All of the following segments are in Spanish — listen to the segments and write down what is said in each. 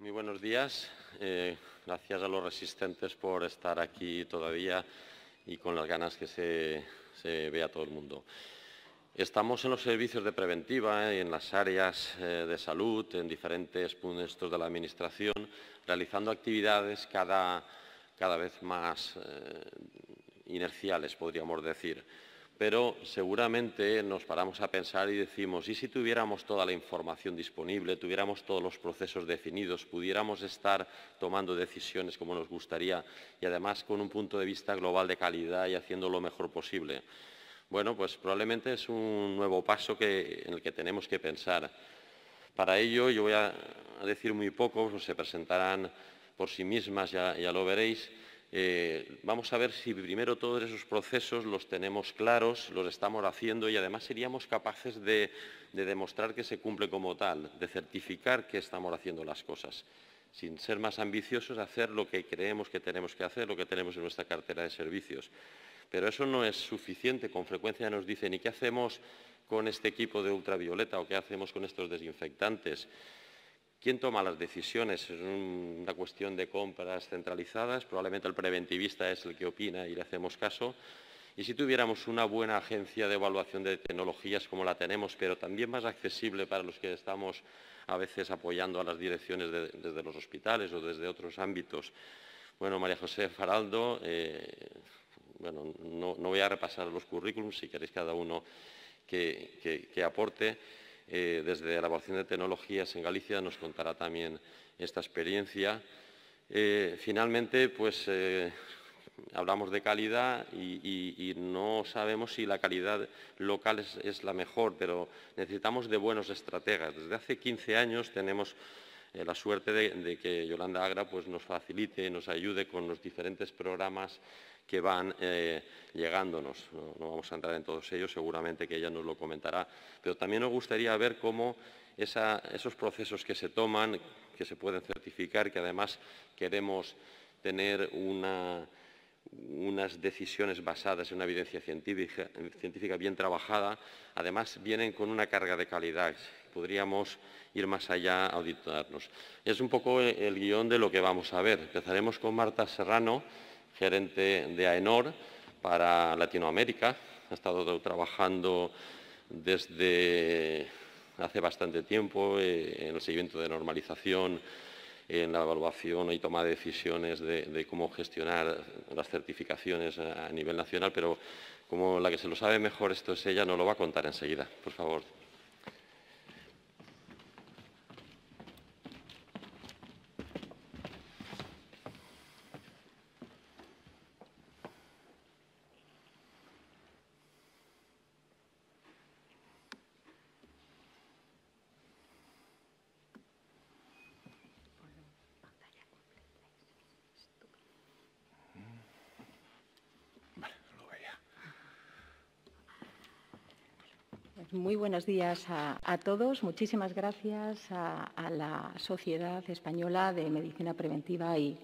Muy buenos días. Gracias a los resistentes por estar aquí todavía y con las ganas que se vea todo el mundo. Estamos en los servicios de preventiva, en las áreas de salud, en diferentes puntos de la Administración, realizando actividades cada vez más inerciales, podríamos decir. Pero seguramente nos paramos a pensar y decimos, ¿y si tuviéramos toda la información disponible, tuviéramos todos los procesos definidos, pudiéramos estar tomando decisiones como nos gustaría y además con un punto de vista global de calidad y haciendo lo mejor posible? Bueno, pues probablemente es un nuevo paso en el que tenemos que pensar. Para ello, yo voy a decir muy poco, pues se presentarán por sí mismas, ya lo veréis. Vamos a ver si primero todos esos procesos los tenemos claros, los estamos haciendo y además seríamos capaces de demostrar que se cumple como tal, de certificar que estamos haciendo las cosas. Sin ser más ambiciosos, hacer lo que creemos que tenemos que hacer, lo que tenemos en nuestra cartera de servicios. Pero eso no es suficiente. Con frecuencia nos dicen, ¿y qué hacemos con este equipo de ultravioleta o qué hacemos con estos desinfectantes? ¿Quién toma las decisiones? ¿Es una cuestión de compras centralizadas? Probablemente el preventivista es el que opina y le hacemos caso. Y si tuviéramos una buena agencia de evaluación de tecnologías como la tenemos, pero también más accesible para los que estamos a veces apoyando a las direcciones desde los hospitales o desde otros ámbitos. Bueno, María José Faraldo, bueno, no voy a repasar los currículums, si queréis cada uno que aporte. Desde la evaluación de tecnologías en Galicia nos contará también esta experiencia. Finalmente, pues hablamos de calidad y no sabemos si la calidad local es la mejor, pero necesitamos de buenos estrategas. Desde hace 15 años tenemos la suerte de que Yolanda Agra pues, nos facilite, nos ayude con los diferentes programas que van llegándonos. No vamos a entrar en todos ellos, seguramente que ella nos lo comentará, pero también nos gustaría ver cómo esos procesos que se toman, que se pueden certificar, que además queremos tener unas decisiones basadas en una evidencia científica bien trabajada, además vienen con una carga de calidad. Podríamos ir más allá, auditarnos. Es un poco el guión de lo que vamos a ver. Empezaremos con Marta Serrano, gerente de AENOR para Latinoamérica. Ha estado trabajando desde hace bastante tiempo en el seguimiento de normalización, en la evaluación y toma de decisiones de cómo gestionar las certificaciones a nivel nacional, pero como la que se lo sabe mejor esto es ella, nos lo va a contar enseguida. Por favor. Muy buenos días a todos. Muchísimas gracias a la Sociedad Española de Medicina Preventiva y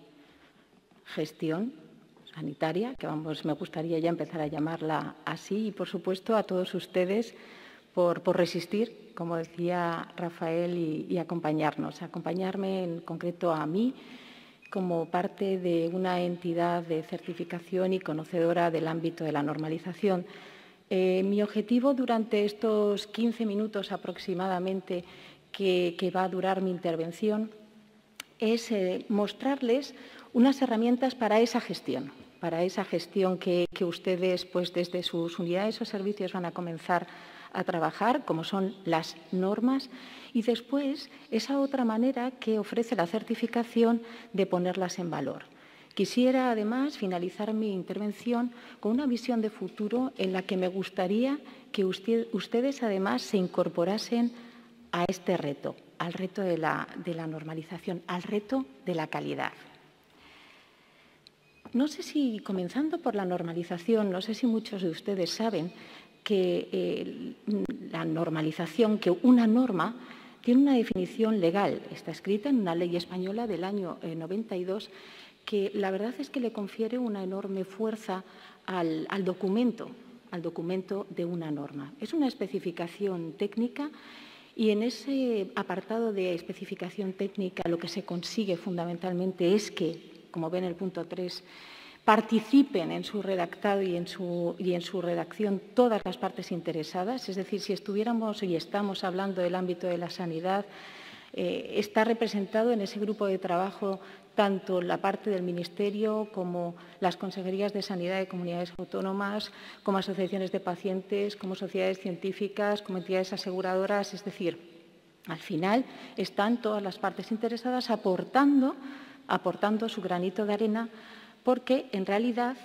Gestión Sanitaria, que me gustaría ya empezar a llamarla así, y, por supuesto, a todos ustedes por resistir, como decía Rafael, y acompañarme en concreto a mí como parte de una entidad de certificación y conocedora del ámbito de la normalización. Mi objetivo durante estos 15 minutos aproximadamente que va a durar mi intervención es mostrarles unas herramientas para esa gestión que ustedes pues, desde sus unidades o servicios van a comenzar a trabajar, como son las normas, y después esa otra manera que ofrece la certificación de ponerlas en valor. Quisiera, además, finalizar mi intervención con una visión de futuro en la que me gustaría que ustedes, además, se incorporasen a este reto, al reto de la normalización, al reto de la calidad. No sé si, comenzando por la normalización, no sé si muchos de ustedes saben que la normalización, que una norma tiene una definición legal, está escrita en una ley española del año 92, que la verdad es que le confiere una enorme fuerza al documento de una norma. Es una especificación técnica Y en ese apartado de especificación técnica lo que se consigue fundamentalmente es que, como ven en el punto 3, participen en su redactado y en su redacción todas las partes interesadas. Es decir, si estuviéramos y estamos hablando del ámbito de la sanidad, está representado en ese grupo de trabajo tanto la parte del Ministerio como las consejerías de sanidad de comunidades autónomas, como asociaciones de pacientes, como sociedades científicas, como entidades aseguradoras. Es decir, al final están todas las partes interesadas aportando su granito de arena, porque en realidad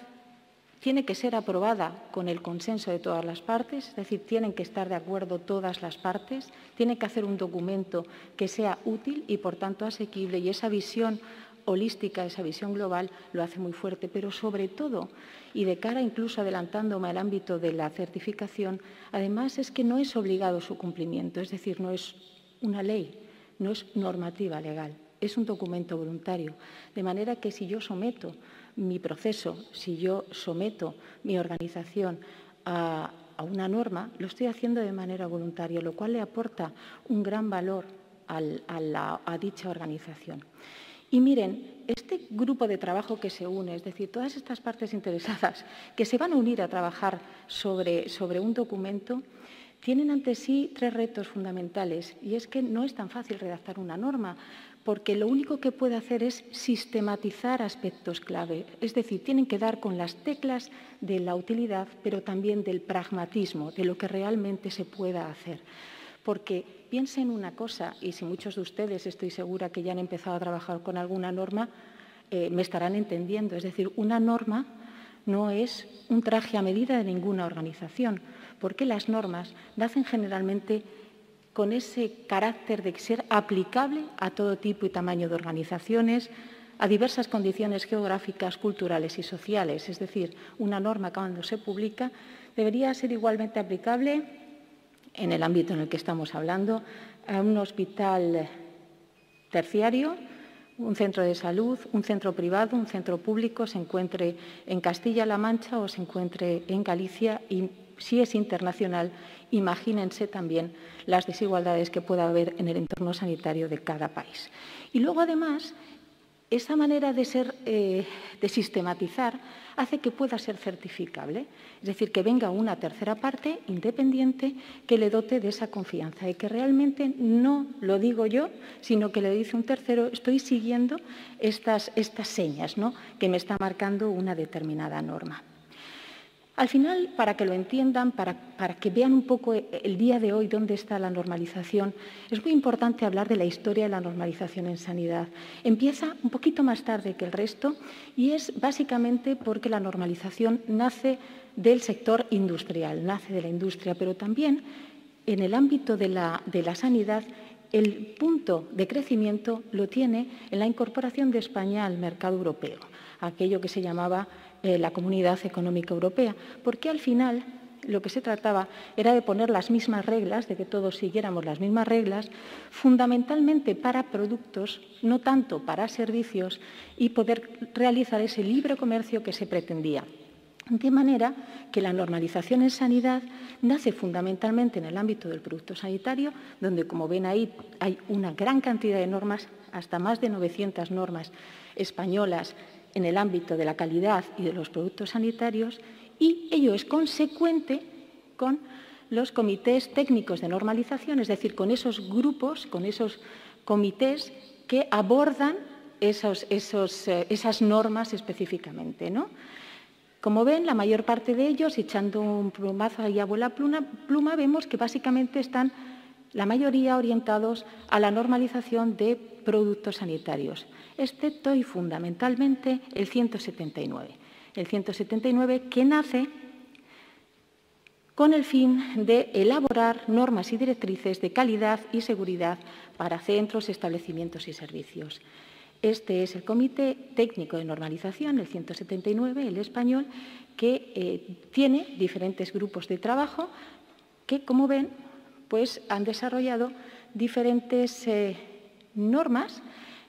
tiene que ser aprobada con el consenso de todas las partes, es decir, tienen que estar de acuerdo todas las partes, tienen que hacer un documento que sea útil y, por tanto, asequible, y esa visión holística, esa visión global, lo hace muy fuerte. Pero, sobre todo, y de cara incluso adelantándome al ámbito de la certificación, además es que no es obligado su cumplimiento, es decir, no es una ley, no es normativa legal, es un documento voluntario. De manera que si yo someto mi proceso, si yo someto mi organización a una norma, lo estoy haciendo de manera voluntaria, lo cual le aporta un gran valor a dicha organización. Y miren, este grupo de trabajo que se une, es decir, todas estas partes interesadas que se van a unir a trabajar sobre un documento, tienen ante sí 3 retos fundamentales. Y es que no es tan fácil redactar una norma, porque lo único que puede hacer es sistematizar aspectos clave. Es decir, tienen que dar con las teclas de la utilidad, pero también del pragmatismo, de lo que realmente se pueda hacer. Porque piensen una cosa, y si muchos de ustedes estoy segura que ya han empezado a trabajar con alguna norma, me estarán entendiendo. Es decir, una norma no es un traje a medida de ninguna organización, porque las normas nacen generalmente con ese carácter de ser aplicable a todo tipo y tamaño de organizaciones, a diversas condiciones geográficas, culturales y sociales. Es decir, una norma cuando se publica debería ser igualmente aplicable en el ámbito en el que estamos hablando, a un hospital terciario, un centro de salud, un centro privado, un centro público, se encuentre en Castilla-La Mancha o se encuentre en Galicia, y si es internacional, imagínense también las desigualdades que pueda haber en el entorno sanitario de cada país. Y luego, además, esa manera de sistematizar hace que pueda ser certificable, es decir, que venga una tercera parte independiente que le dote de esa confianza y que realmente no lo digo yo, sino que le dice un tercero, estoy siguiendo estas señas, ¿no?, que me está marcando una determinada norma. Al final, para que lo entiendan, para que vean un poco el día de hoy dónde está la normalización, es muy importante hablar de la historia de la normalización en sanidad. Empieza un poquito más tarde que el resto y es básicamente porque la normalización nace del sector industrial, nace de la industria, pero también en el ámbito de la sanidad el punto de crecimiento lo tiene en la incorporación de España al mercado europeo, aquello que se llamaba la Comunidad Económica Europea, porque al final lo que se trataba era de poner las mismas reglas, de que todos siguiéramos las mismas reglas, fundamentalmente para productos, no tanto para servicios, y poder realizar ese libre comercio que se pretendía. De manera que la normalización en sanidad nace fundamentalmente en el ámbito del producto sanitario, donde, como ven ahí, hay una gran cantidad de normas, hasta más de 900 normas españolas en el ámbito de la calidad y de los productos sanitarios, y ello es consecuente con los comités técnicos de normalización, es decir, con esos grupos, con esos comités que abordan esas normas específicamente, ¿no? Como ven, la mayor parte de ellos, echando un plumazo ahí a vuela pluma, vemos que básicamente están la mayoría orientados a la normalización de productos sanitarios, excepto y fundamentalmente el 179. El 179 que nace con el fin de elaborar normas y directrices de calidad y seguridad para centros, establecimientos y servicios. Este es el Comité Técnico de Normalización, el 179, el español, que tiene diferentes grupos de trabajo que, como ven, pues han desarrollado diferentes normas,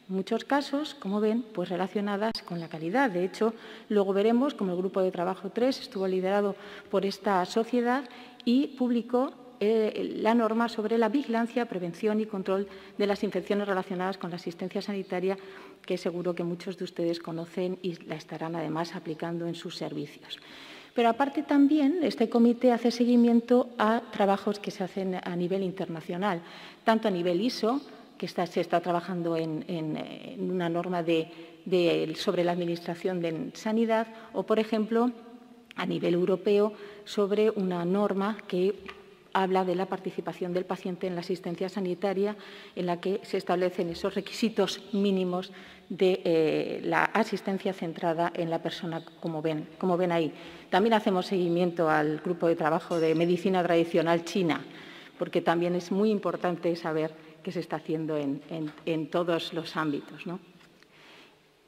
en muchos casos, como ven, pues relacionadas con la calidad. De hecho, luego veremos cómo el Grupo de Trabajo 3 estuvo liderado por esta sociedad y publicó la norma sobre la vigilancia, prevención y control de las infecciones relacionadas con la asistencia sanitaria, que seguro que muchos de ustedes conocen y la estarán además aplicando en sus servicios. Pero aparte también este comité hace seguimiento a trabajos que se hacen a nivel internacional, tanto a nivel ISO, que se está trabajando en una norma sobre la administración de sanidad, o, por ejemplo, a nivel europeo sobre una norma que habla de la participación del paciente en la asistencia sanitaria, en la que se establecen esos requisitos mínimos de la asistencia centrada en la persona, como ven ahí. También hacemos seguimiento al grupo de trabajo de medicina tradicional china, porque también es muy importante saber qué se está haciendo en todos los ámbitos, ¿no?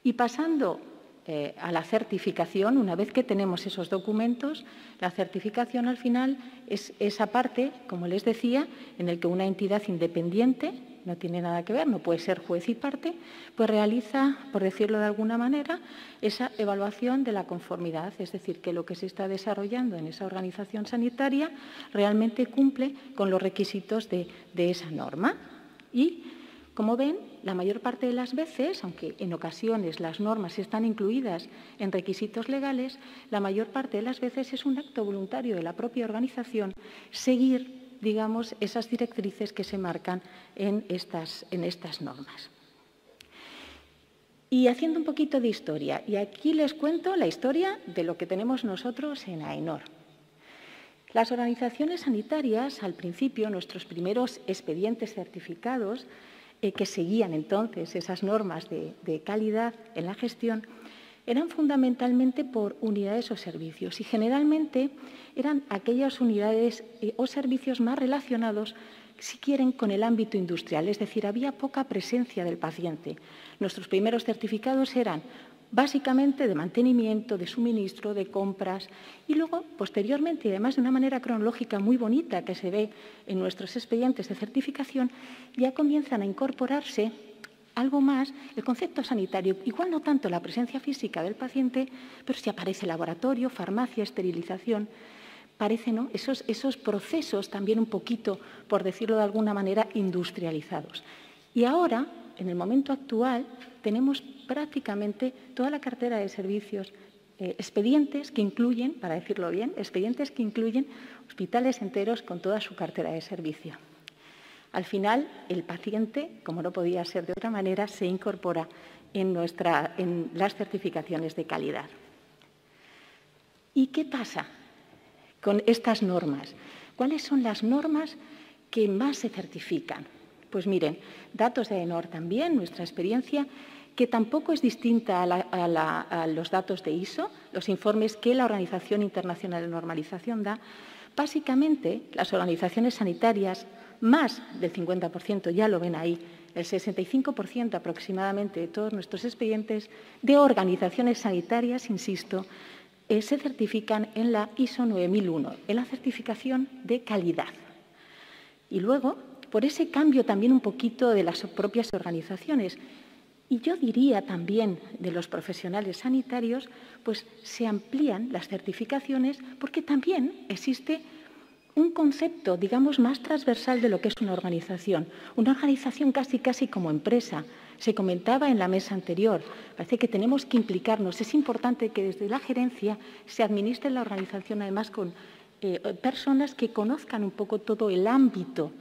Y pasando a la certificación, una vez que tenemos esos documentos, la certificación al final es esa parte, como les decía, en el que una entidad independiente, no tiene nada que ver, no puede ser juez y parte, pues realiza, por decirlo de alguna manera, esa evaluación de la conformidad, es decir, que lo que se está desarrollando en esa organización sanitaria realmente cumple con los requisitos de esa norma. Y, como ven, la mayor parte de las veces, aunque en ocasiones las normas están incluidas en requisitos legales, la mayor parte de las veces es un acto voluntario de la propia organización seguir, digamos, esas directrices que se marcan en estas normas. Y haciendo un poquito de historia, y aquí les cuento la historia de lo que tenemos nosotros en AENOR. Las organizaciones sanitarias, al principio, nuestros primeros expedientes certificados, que seguían entonces esas normas de calidad en la gestión, eran fundamentalmente por unidades o servicios y generalmente eran aquellas unidades o servicios más relacionados, si quieren, con el ámbito industrial, es decir, había poca presencia del paciente. Nuestros primeros certificados eran básicamente de mantenimiento, de suministro, de compras y luego, posteriormente, y además de una manera cronológica muy bonita que se ve en nuestros expedientes de certificación, ya comienzan a incorporarse algo más el concepto sanitario, igual no tanto la presencia física del paciente, pero sí aparece laboratorio, farmacia, esterilización. Parece, ¿no?, esos procesos también un poquito, por decirlo de alguna manera, industrializados. Y ahora, en el momento actual, tenemos prácticamente toda la cartera de servicios, expedientes que incluyen, para decirlo bien, expedientes que incluyen hospitales enteros con toda su cartera de servicio. Al final, el paciente, como no podía ser de otra manera, se incorpora en las certificaciones de calidad. ¿Y qué pasa con estas normas? ¿Cuáles son las normas que más se certifican? Pues miren, datos de AENOR también, nuestra experiencia, que tampoco es distinta a los datos de ISO, los informes que la Organización Internacional de Normalización da. Básicamente, las organizaciones sanitarias, más del 50%, ya lo ven ahí, el 65% aproximadamente de todos nuestros expedientes de organizaciones sanitarias, insisto, se certifican en la ISO 9001, en la certificación de calidad. Y luego, por ese cambio también un poquito de las propias organizaciones, y yo diría también de los profesionales sanitarios, pues se amplían las certificaciones porque también existe un concepto, digamos, más transversal de lo que es una organización casi como empresa. Se comentaba en la mesa anterior, parece que tenemos que implicarnos. Es importante que desde la gerencia se administre la organización, además, con personas que conozcan un poco todo el ámbito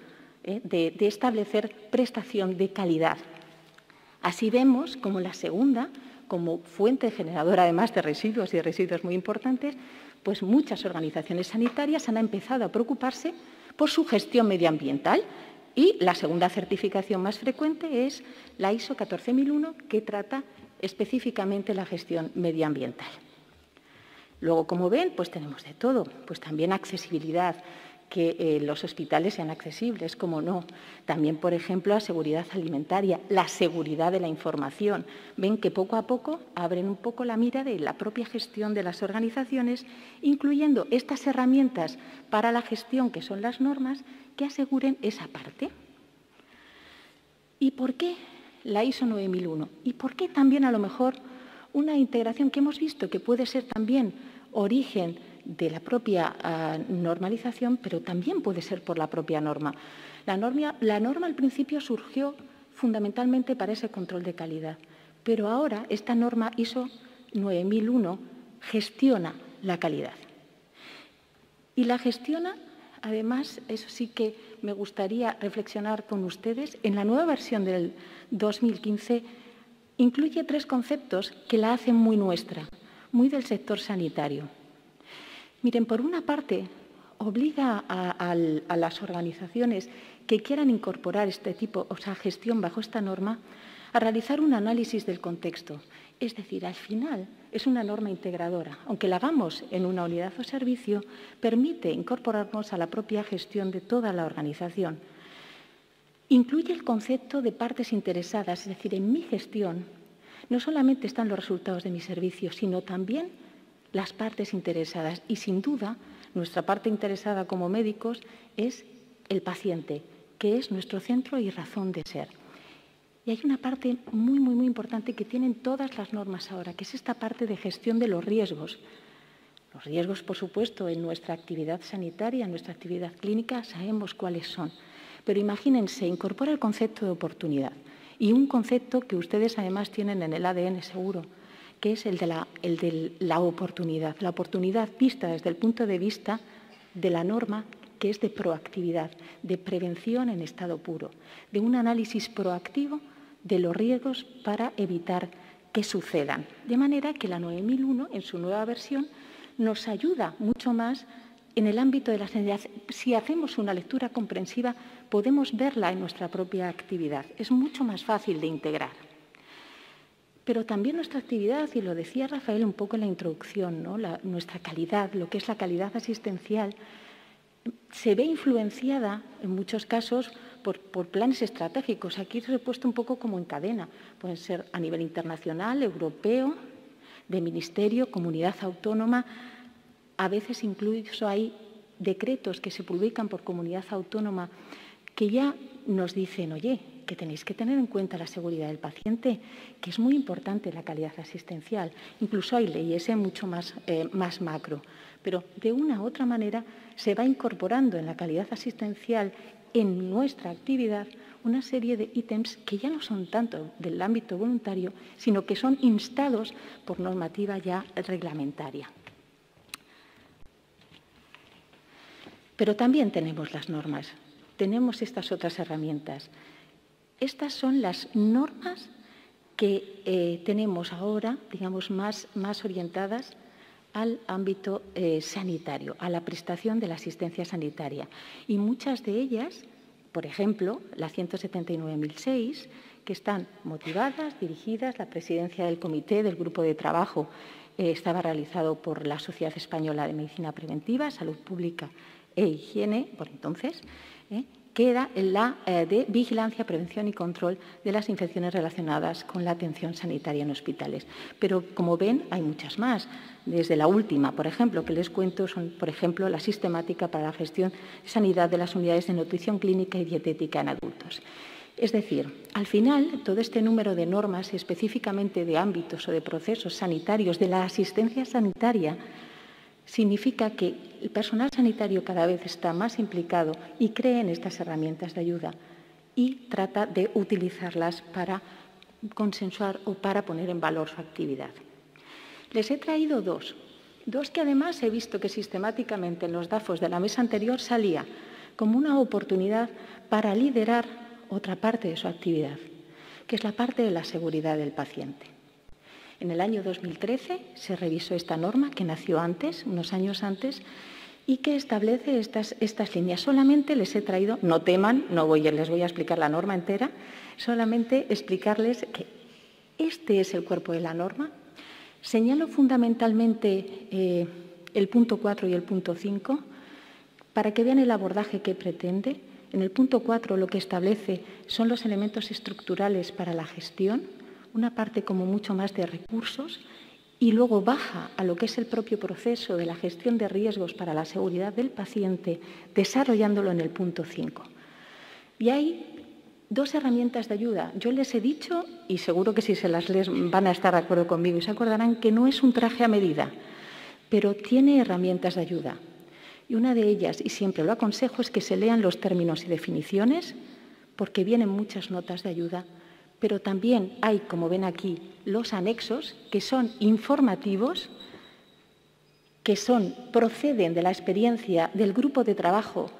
de establecer prestación de calidad. Así vemos como la segunda, como fuente generadora además de residuos y de residuos muy importantes, pues muchas organizaciones sanitarias han empezado a preocuparse por su gestión medioambiental y la segunda certificación más frecuente es la ISO 14001, que trata específicamente la gestión medioambiental. Luego, como ven, pues tenemos de todo, pues también accesibilidad, que los hospitales sean accesibles, como no. También, por ejemplo, la seguridad alimentaria, la seguridad de la información. Ven que poco a poco abren un poco la mira de la propia gestión de las organizaciones, incluyendo estas herramientas para la gestión, que son las normas, que aseguren esa parte. ¿Y por qué la ISO 9001? ¿Y por qué también, a lo mejor, una integración que hemos visto que puede ser también origen de la propia normalización, pero también puede ser por la propia norma. La norma al principio surgió fundamentalmente para ese control de calidad, pero ahora esta norma ISO 9001 gestiona la calidad. Y la gestiona, además, eso sí que me gustaría reflexionar con ustedes, en la nueva versión del 2015 incluye 3 conceptos que la hacen muy nuestra, muy del sector sanitario. Miren, por una parte, obliga a las organizaciones que quieran incorporar este tipo, gestión bajo esta norma, a realizar un análisis del contexto. Es decir, al final es una norma integradora. Aunque la hagamos en una unidad o servicio, permite incorporarnos a la propia gestión de toda la organización. Incluye el concepto de partes interesadas, es decir, en mi gestión no solamente están los resultados de mi servicio, sino también las partes interesadas. Y, sin duda, nuestra parte interesada como médicos es el paciente, que es nuestro centro y razón de ser. Y hay una parte muy, muy, muy importante que tienen todas las normas ahora, que es esta parte de gestión de los riesgos. Los riesgos, por supuesto, en nuestra actividad sanitaria, en nuestra actividad clínica, sabemos cuáles son. Pero imagínense, incorpora el concepto de oportunidad y un concepto que ustedes además tienen en el ADN seguro, que es el de la oportunidad. La oportunidad vista desde el punto de vista de la norma, que es de proactividad, de prevención en estado puro, de un análisis proactivo de los riesgos para evitar que sucedan. De manera que la 9001, en su nueva versión, nos ayuda mucho más en el ámbito de la sanidad. Si hacemos una lectura comprensiva, podemos verla en nuestra propia actividad. Es mucho más fácil de integrar. Pero también nuestra actividad, y lo decía Rafael un poco en la introducción, ¿no? Nuestra calidad, lo que es la calidad asistencial, se ve influenciada en muchos casos por planes estratégicos. Aquí se ha puesto un poco como en cadena. Pueden ser a nivel internacional, europeo, de ministerio, comunidad autónoma. A veces incluso hay decretos que se publican por comunidad autónoma que ya nos dicen, oye, que tenéis que tener en cuenta la seguridad del paciente, que es muy importante la calidad asistencial. Incluso hay leyes mucho más macro. Pero de una u otra manera se va incorporando en la calidad asistencial en nuestra actividad una serie de ítems que ya no son tanto del ámbito voluntario, sino que son instados por normativa ya reglamentaria. Pero también tenemos las normas, tenemos estas otras herramientas. Estas son las normas que tenemos ahora, digamos, más orientadas al ámbito sanitario, a la prestación de la asistencia sanitaria. Y muchas de ellas, por ejemplo, la 179.006, que están motivadas, dirigidas, la presidencia del comité del grupo de trabajo estaba realizado por la Sociedad Española de Medicina Preventiva, Salud Pública e Higiene, por entonces, que era la de vigilancia, prevención y control de las infecciones relacionadas con la atención sanitaria en hospitales. Pero, como ven, hay muchas más. Desde la última, por ejemplo, que les cuento, son, por ejemplo, la sistemática para la gestión y sanidad de las unidades de nutrición clínica y dietética en adultos. Es decir, al final, todo este número de normas, específicamente de ámbitos o de procesos sanitarios de la asistencia sanitaria, significa que el personal sanitario cada vez está más implicado y cree en estas herramientas de ayuda y trata de utilizarlas para consensuar o para poner en valor su actividad. Les he traído dos que además he visto que sistemáticamente en los DAFOs de la mesa anterior salía como una oportunidad para liderar otra parte de su actividad, que es la parte de la seguridad del paciente. En el año 2013 se revisó esta norma, que nació antes, unos años antes, y que establece estas líneas. Solamente les he traído, no teman, les voy a explicar la norma entera, solamente explicarles que este es el cuerpo de la norma. Señalo fundamentalmente el punto 4 y el punto 5 para que vean el abordaje que pretende. En el punto 4 lo que establece son los elementos estructurales para la gestión, una parte como mucho más de recursos, y luego baja a lo que es el propio proceso de la gestión de riesgos para la seguridad del paciente, desarrollándolo en el punto 5. Y hay dos herramientas de ayuda. Yo les he dicho, y seguro que si se las les van a estar de acuerdo conmigo y se acordarán, que no es un traje a medida, pero tiene herramientas de ayuda. Y una de ellas, y siempre lo aconsejo, es que se lean los términos y definiciones, porque vienen muchas notas de ayuda, pero también hay, como ven aquí, los anexos, que son informativos, que proceden de la experiencia del grupo de trabajo,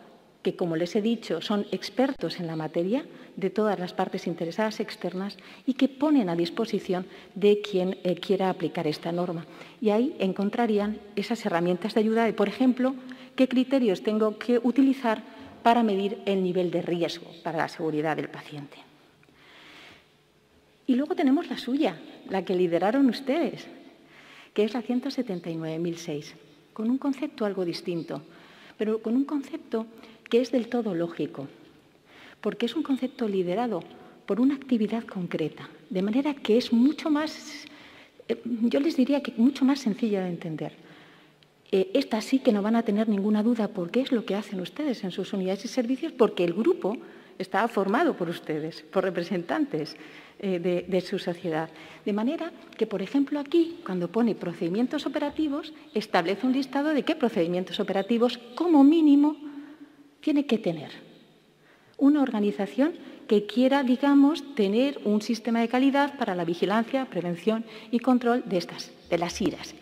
que, como les he dicho, son expertos en la materia, de todas las partes interesadas externas, y que ponen a disposición de quien quiera aplicar esta norma. Y ahí encontrarían esas herramientas de ayuda de, por ejemplo, qué criterios tengo que utilizar para medir el nivel de riesgo para la seguridad del paciente. Y luego tenemos la suya, la que lideraron ustedes, que es la 179.006, con un concepto algo distinto, pero con un concepto que es del todo lógico, porque es un concepto liderado por una actividad concreta, de manera que es mucho más, yo les diría que mucho más sencilla de entender. Esta sí que no van a tener ninguna duda porque es lo que hacen ustedes en sus unidades y servicios, porque el grupo está formado por ustedes, por representantes de su sociedad. De manera que, por ejemplo, aquí, cuando pone procedimientos operativos, establece un listado de qué procedimientos operativos, como mínimo, tiene que tener una organización que quiera, digamos, tener un sistema de calidad para la vigilancia, prevención y control de las IRAs.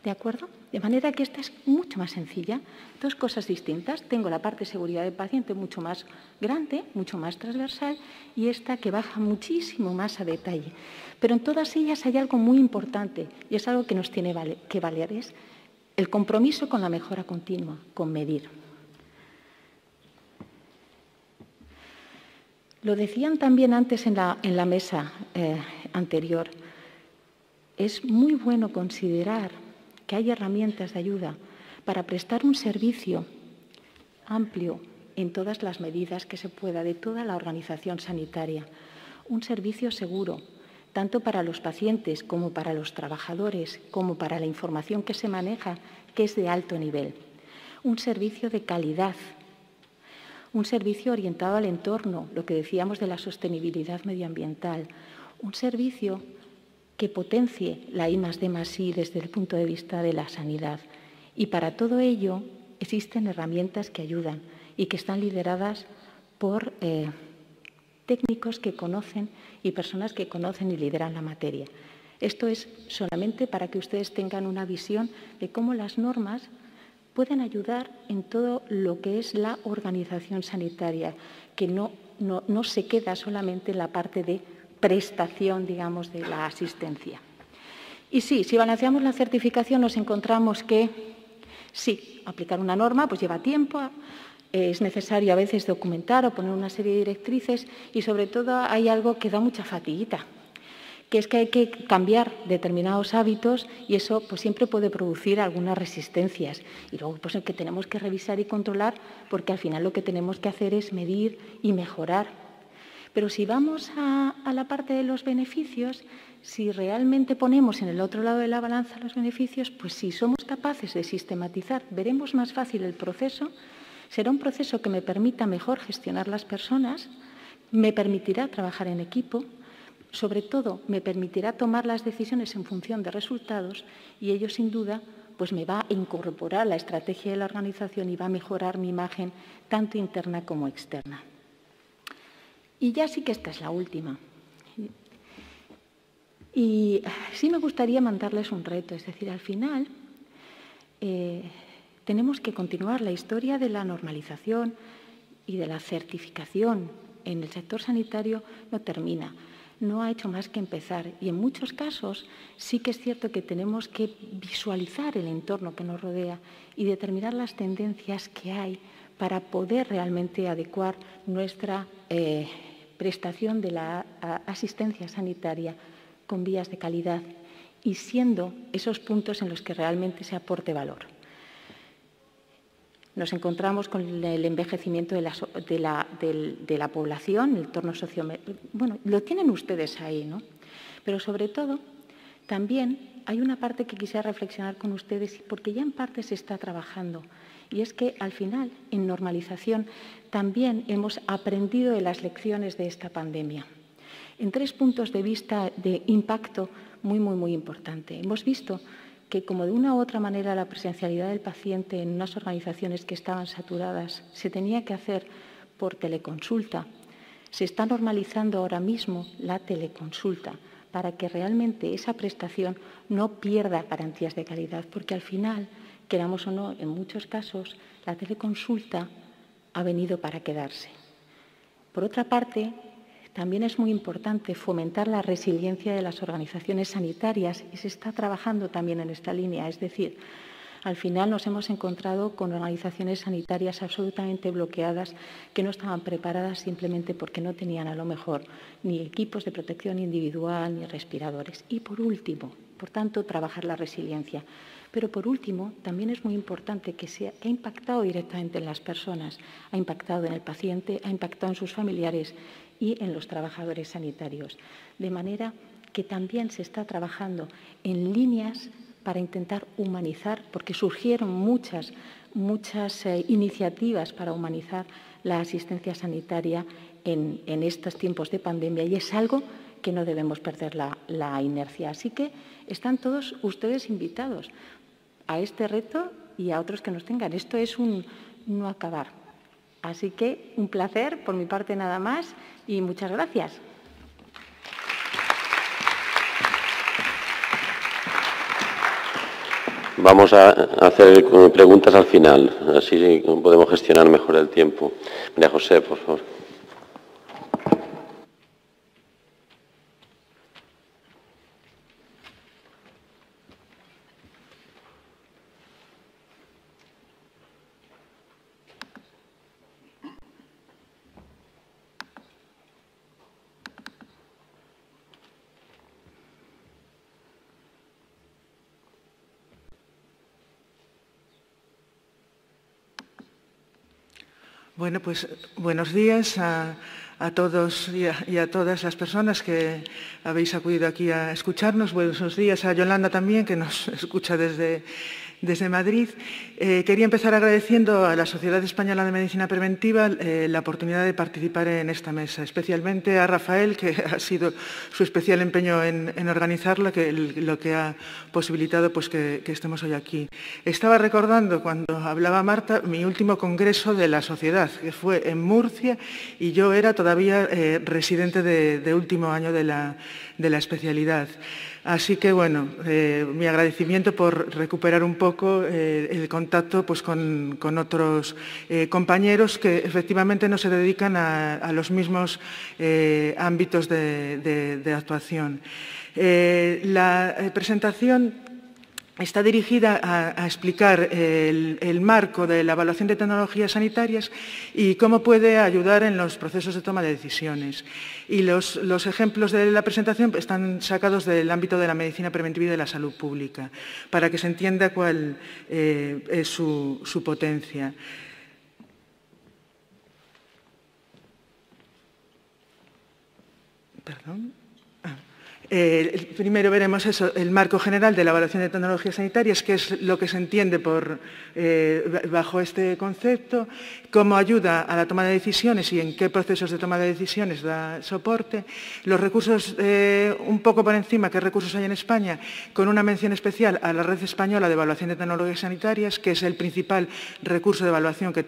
¿De acuerdo? De manera que esta es mucho más sencilla. Dos cosas distintas. Tengo la parte de seguridad del paciente mucho más grande, mucho más transversal, y esta que baja muchísimo más a detalle. Pero en todas ellas hay algo muy importante, y es algo que nos tiene que valer, es el compromiso con la mejora continua, con medir. Lo decían también antes en la mesa anterior. Es muy bueno considerar que hay herramientas de ayuda para prestar un servicio amplio en todas las medidas que se pueda de toda la organización sanitaria. Un servicio seguro, tanto para los pacientes como para los trabajadores, como para la información que se maneja, que es de alto nivel. Un servicio de calidad, un servicio orientado al entorno, lo que decíamos de la sostenibilidad medioambiental, un servicio que potencie la I+D+I desde el punto de vista de la sanidad. Y para todo ello existen herramientas que ayudan y que están lideradas por técnicos que conocen y personas que conocen y lideran la materia. Esto es solamente para que ustedes tengan una visión de cómo las normas pueden ayudar en todo lo que es la organización sanitaria, que no se queda solamente en la parte de prestación, digamos, de la asistencia. Y sí, si balanceamos la certificación nos encontramos que, sí, aplicar una norma pues lleva tiempo, es necesario a veces documentar o poner una serie de directrices y sobre todo hay algo que da mucha fatiguita, que es que hay que cambiar determinados hábitos y eso pues siempre puede producir algunas resistencias. Y luego pues que tenemos que revisar y controlar porque al final lo que tenemos que hacer es medir y mejorar. Pero si vamos a la parte de los beneficios, si realmente ponemos en el otro lado de la balanza los beneficios, pues si somos capaces de sistematizar, veremos más fácil el proceso, será un proceso que me permita mejor gestionar las personas, me permitirá trabajar en equipo, sobre todo me permitirá tomar las decisiones en función de resultados y ello sin duda pues me va a incorporar la estrategia de la organización y va a mejorar mi imagen tanto interna como externa. Y ya sí que esta es la última. Y sí me gustaría mandarles un reto, es decir, al final tenemos que continuar la historia de la normalización y de la certificación en el sector sanitario no termina, no ha hecho más que empezar y en muchos casos sí que es cierto que tenemos que visualizar el entorno que nos rodea y determinar las tendencias que hay para poder realmente adecuar nuestra prestación de la asistencia sanitaria con vías de calidad y siendo esos puntos en los que realmente se aporte valor. Nos encontramos con el envejecimiento de la población, el entorno socioeconómico. Bueno, lo tienen ustedes ahí, ¿no? Pero sobre todo, también hay una parte que quisiera reflexionar con ustedes, porque ya en parte se está trabajando, y es que al final, en normalización, también hemos aprendido de las lecciones de esta pandemia. En 3 puntos de vista de impacto muy importante. Hemos visto que, como de una u otra manera la presencialidad del paciente en unas organizaciones que estaban saturadas se tenía que hacer por teleconsulta, se está normalizando ahora mismo la teleconsulta para que realmente esa prestación no pierda garantías de calidad, porque al final, queramos o no, en muchos casos, la teleconsulta ha venido para quedarse. Por otra parte, también es muy importante fomentar la resiliencia de las organizaciones sanitarias y se está trabajando también en esta línea. Es decir, al final nos hemos encontrado con organizaciones sanitarias absolutamente bloqueadas que no estaban preparadas simplemente porque no tenían a lo mejor ni equipos de protección individual ni respiradores. Y por último, por tanto, trabajar la resiliencia. Pero por último, también es muy importante que ha impactado directamente en las personas, ha impactado en el paciente, ha impactado en sus familiares y en los trabajadores sanitarios. De manera que también se está trabajando en líneas para intentar humanizar, porque surgieron muchas iniciativas para humanizar la asistencia sanitaria en estos tiempos de pandemia y es algo que no debemos perder la inercia. Así que están todos ustedes invitados a este reto y a otros que nos tengan. Esto es un no acabar. Así que un placer, por mi parte nada más, y muchas gracias. Vamos a hacer preguntas al final, así podemos gestionar mejor el tiempo. María José, por favor. Bueno, pues buenos días a todos y a todas las personas que habéis acudido aquí a escucharnos. Buenos días a Yolanda también, que nos escucha desde Madrid. Quería empezar agradeciendo a la Sociedad Española de Medicina Preventiva la oportunidad de participar en esta mesa, especialmente a Rafael, que ha sido su especial empeño en organizarla, lo que ha posibilitado pues, que estemos hoy aquí. Estaba recordando, cuando hablaba Marta, mi último congreso de la sociedad, que fue en Murcia, y yo era todavía residente de último año de la especialidad. Así que, bueno, mi agradecimiento por recuperar un poco el contacto pues, con otros compañeros que efectivamente no se dedican a los mismos ámbitos de actuación. La presentación está dirigida a explicar el marco de la evaluación de tecnologías sanitarias y cómo puede ayudar en los procesos de toma de decisiones. Y los ejemplos de la presentación están sacados del ámbito de la medicina preventiva y de la salud pública, para que se entienda cuál es su potencia. Perdón. Primero veremos eso, el marco general de la evaluación de tecnologías sanitarias, qué es lo que se entiende bajo este concepto, cómo ayuda a la toma de decisiones y en qué procesos de toma de decisiones da soporte, los recursos, un poco por encima, qué recursos hay en España, con una mención especial a la Red Española de Evaluación de Tecnologías Sanitarias, que es el principal recurso de evaluación que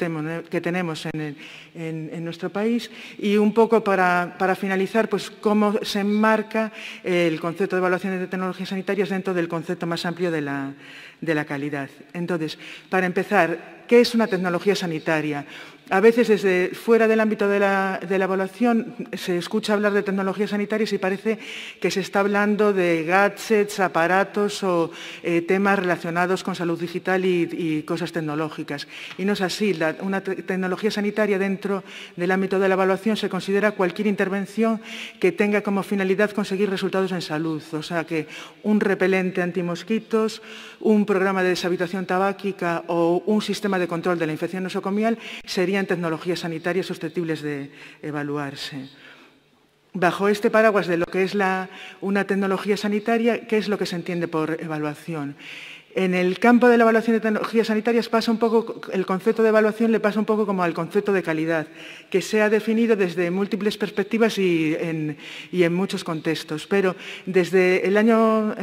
tenemos en nuestro país, y un poco para finalizar, pues cómo se enmarca el concepto de evaluación de tecnologías sanitarias dentro del concepto más amplio de la calidad. Entonces, para empezar, ¿qué es una tecnología sanitaria? A veces, desde fuera del ámbito de la evaluación, se escucha hablar de tecnologías sanitarias y parece que se está hablando de gadgets, aparatos o temas relacionados con salud digital y cosas tecnológicas. Y no es así. Una tecnología sanitaria dentro del ámbito de la evaluación se considera cualquier intervención que tenga como finalidad conseguir resultados en salud. O sea, que un repelente antimosquitos, un programa de deshabituación tabáquica o un sistema de control de la infección nosocomial serían tecnologías sanitarias susceptibles de evaluarse. Bajo este paraguas de lo que es una tecnología sanitaria, ¿qué es lo que se entiende por evaluación? En el campo de la evaluación de tecnologías sanitarias pasa un poco, el concepto de evaluación le pasa un poco como al concepto de calidad, que se ha definido desde múltiples perspectivas y en muchos contextos. Pero desde el año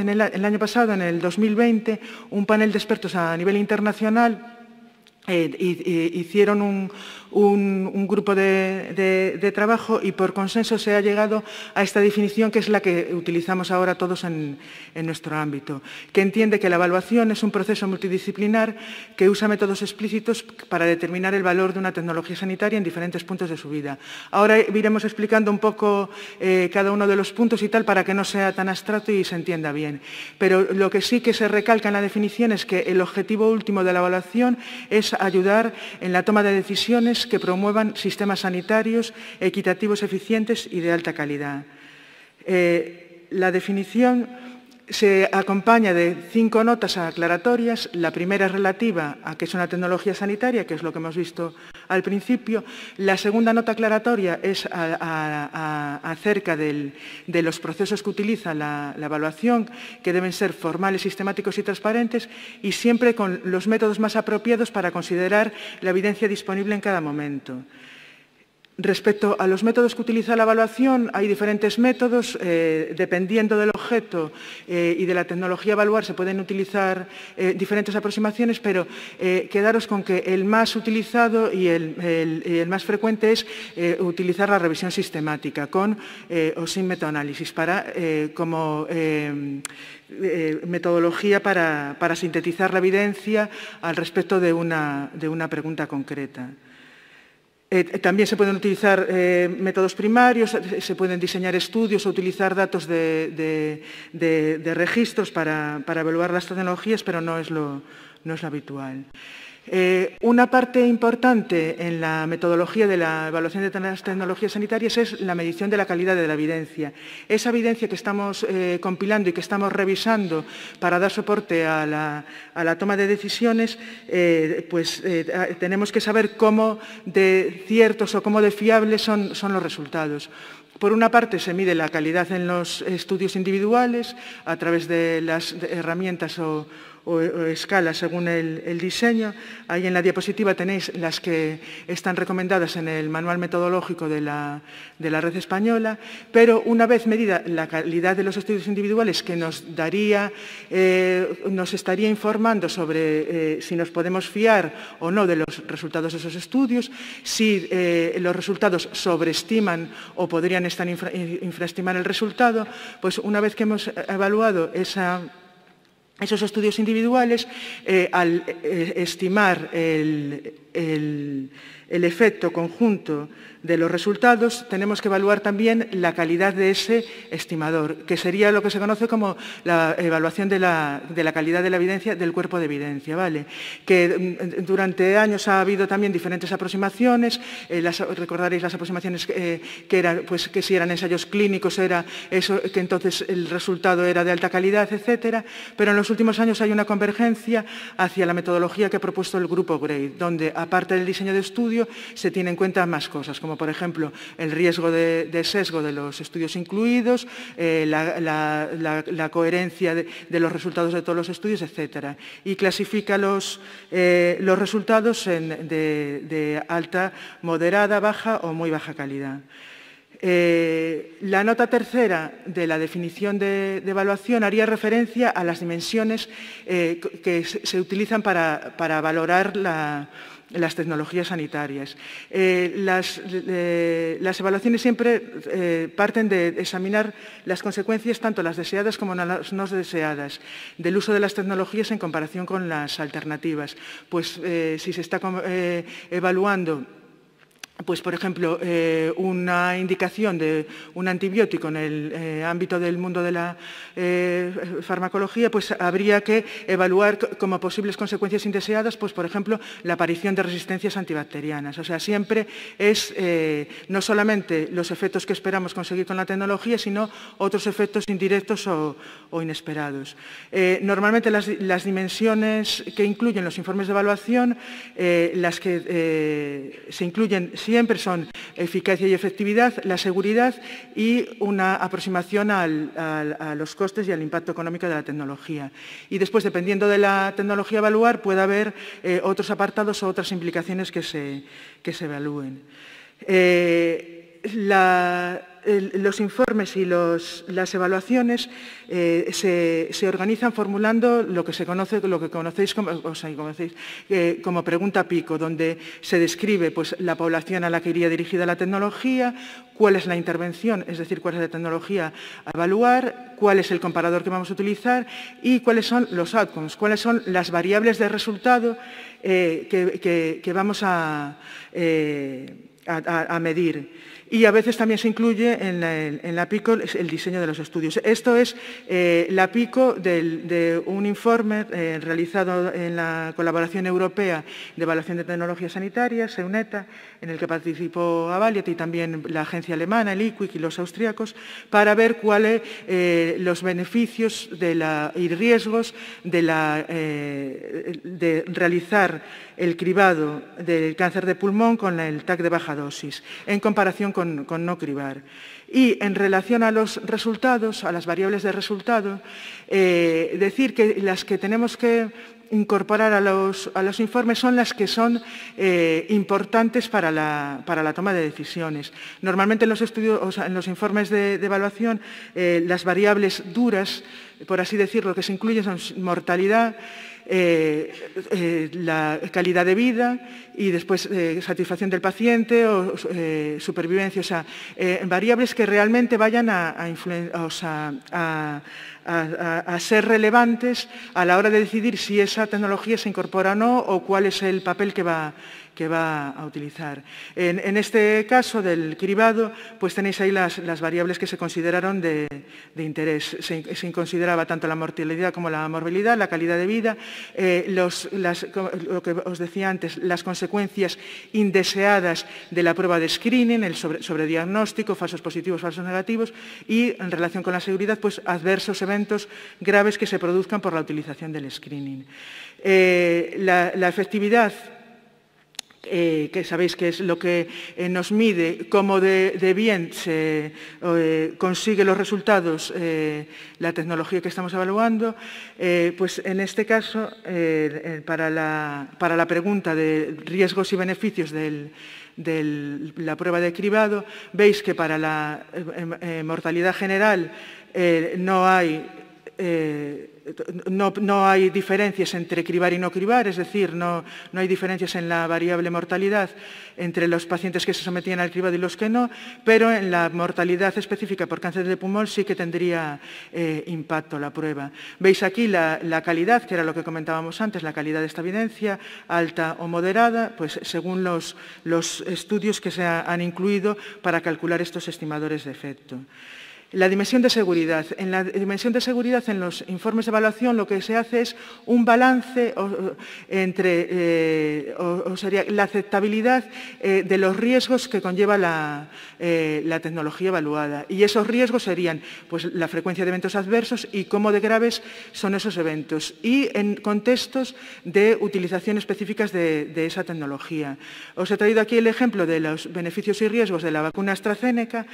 pasado, en el 2020, un panel de expertos a nivel internacional hicieron un grupo de trabajo y por consenso se ha llegado a esta definición que es la que utilizamos ahora todos en nuestro ámbito, que entiende que la evaluación es un proceso multidisciplinar que usa métodos explícitos para determinar el valor de una tecnología sanitaria en diferentes puntos de su vida. Ahora iremos explicando un poco cada uno de los puntos y tal para que no sea tan abstracto y se entienda bien. Pero lo que sí que se recalca en la definición es que el objetivo último de la evaluación es ayudar en la toma de decisiones que promuevan sistemas sanitarios equitativos, eficientes y de alta calidad. La definición se acompaña de 5 notas aclaratorias. La primera es relativa a qué es una tecnología sanitaria, que es lo que hemos visto al principio. La segunda nota aclaratoria es acerca de los procesos que utiliza la evaluación, que deben ser formales, sistemáticos y transparentes, y siempre con los métodos más apropiados para considerar la evidencia disponible en cada momento. Respecto a los métodos que utiliza la evaluación, hay diferentes métodos, dependiendo del objeto y de la tecnología a evaluar, se pueden utilizar diferentes aproximaciones, pero quedaros con que el más utilizado y el más frecuente es utilizar la revisión sistemática con o sin metaanálisis como metodología para sintetizar la evidencia al respecto de una pregunta concreta. También se pueden utilizar métodos primarios, se pueden diseñar estudios o utilizar datos de registros para evaluar las tecnologías, pero no es lo habitual. Una parte importante en la metodología de la evaluación de las tecnologías sanitarias es la medición de la calidad de la evidencia. Esa evidencia que estamos compilando y que estamos revisando para dar soporte a la toma de decisiones, tenemos que saber cómo de ciertos o cómo de fiables son los resultados. Por una parte, se mide la calidad en los estudios individuales a través de las herramientas o escalas según el diseño. Ahí en la diapositiva tenéis las que están recomendadas en el manual metodológico de la red española, pero una vez medida la calidad de los estudios individuales, que nos estaría informando sobre si nos podemos fiar o no de los resultados de esos estudios, si los resultados sobreestiman o podrían infraestimar el resultado, pues una vez que hemos evaluado esos estudios individuales, al estimar el efecto conjunto de los resultados, tenemos que evaluar también la calidad de ese estimador, que sería lo que se conoce como la evaluación de la calidad de la evidencia del cuerpo de evidencia, ¿vale? Que durante años ha habido también diferentes aproximaciones, recordaréis las aproximaciones que eran, pues que si eran ensayos clínicos era eso, que entonces el resultado era de alta calidad, etcétera, pero en los últimos años hay una convergencia hacia la metodología que ha propuesto el grupo GRADE, donde aparte del diseño de estudio se tienen en cuenta más cosas, como por ejemplo el riesgo de sesgo de los estudios incluidos, la coherencia de los resultados de todos los estudios, etcétera. Y clasifica los resultados de alta, moderada, baja o muy baja calidad. La nota tercera de la definición de evaluación haría referencia a las dimensiones que se utilizan para valorar las tecnologías sanitarias. Las evaluaciones siempre parten de examinar las consecuencias, tanto las deseadas como las no deseadas, del uso de las tecnologías en comparación con las alternativas. Pues si se está evaluando, pues, por ejemplo, una indicación de un antibiótico en el ámbito del mundo de la farmacología, pues habría que evaluar como posibles consecuencias indeseadas, pues, por ejemplo, la aparición de resistencias antibacterianas. O sea, siempre es no solamente los efectos que esperamos conseguir con la tecnología, sino otros efectos indirectos o inesperados. Normalmente las dimensiones que incluyen los informes de evaluación, las que se incluyen siempre siempre son eficacia y efectividad, la seguridad y una aproximación a los costes y al impacto económico de la tecnología. Y después, dependiendo de la tecnología a evaluar, puede haber otros apartados o otras implicaciones que se evalúen. Los informes y las evaluaciones se organizan formulando lo que conocéis como pregunta pico, donde se describe pues, la población a la que iría dirigida la tecnología, cuál es la intervención, es decir, cuál es la tecnología a evaluar, cuál es el comparador que vamos a utilizar y cuáles son los outcomes, cuáles son las variables de resultado que vamos a medir. Y a veces también se incluye en la PICO el diseño de los estudios. Esto es la PICO de un informe realizado en la Colaboración Europea de Evaluación de Tecnologías Sanitarias, EUNETA, en el que participó Avaliat y también la agencia alemana, el IQWiC y los austríacos, para ver cuáles los beneficios y riesgos de realizar el cribado del cáncer de pulmón con el TAC de baja dosis, en comparación con no cribar. Y en relación a los resultados, a las variables de resultado, decir que las que tenemos que incorporar a los informes son las que son importantes para la toma de decisiones. Normalmente en los informes de evaluación, las variables duras, por así decirlo, que se incluyen son mortalidad, la calidad de vida y después satisfacción del paciente o supervivencia, o sea, variables que realmente vayan a ser relevantes a la hora de decidir si esa tecnología se incorpora o no o cuál es el papel que va a utilizar. En este caso del cribado, pues tenéis ahí las variables que se consideraron de interés. Se consideraba tanto la mortalidad como la morbilidad, la calidad de vida, lo que os decía antes, las consecuencias indeseadas de la prueba de screening, el sobrediagnóstico, falsos positivos, falsos negativos y en relación con la seguridad, pues adversos eventos graves que se produzcan por la utilización del screening. La efectividad, que sabéis que es lo que nos mide cómo de bien se consigue los resultados la tecnología que estamos evaluando, pues en este caso, para la pregunta de riesgos y beneficios de la prueba de cribado, veis que para la mortalidad general no hay diferencias entre cribar y no cribar, es decir, no hay diferencias en la variable mortalidad entre los pacientes que se sometían al cribado y los que no, pero en la mortalidad específica por cáncer de pulmón sí que tendría impacto la prueba. Veis aquí la calidad, que era lo que comentábamos antes, la calidad de esta evidencia, alta o moderada, pues según los estudios que se han incluido para calcular estos estimadores de efecto. La dimensión de seguridad. En la dimensión de seguridad, en los informes de evaluación, lo que se hace es un balance entre sería la aceptabilidad de los riesgos que conlleva la tecnología evaluada. Y esos riesgos serían pues, la frecuencia de eventos adversos y cómo de graves son esos eventos. Y en contextos de utilización específicas de esa tecnología. Os he traído aquí el ejemplo de los beneficios y riesgos de la vacuna AstraZeneca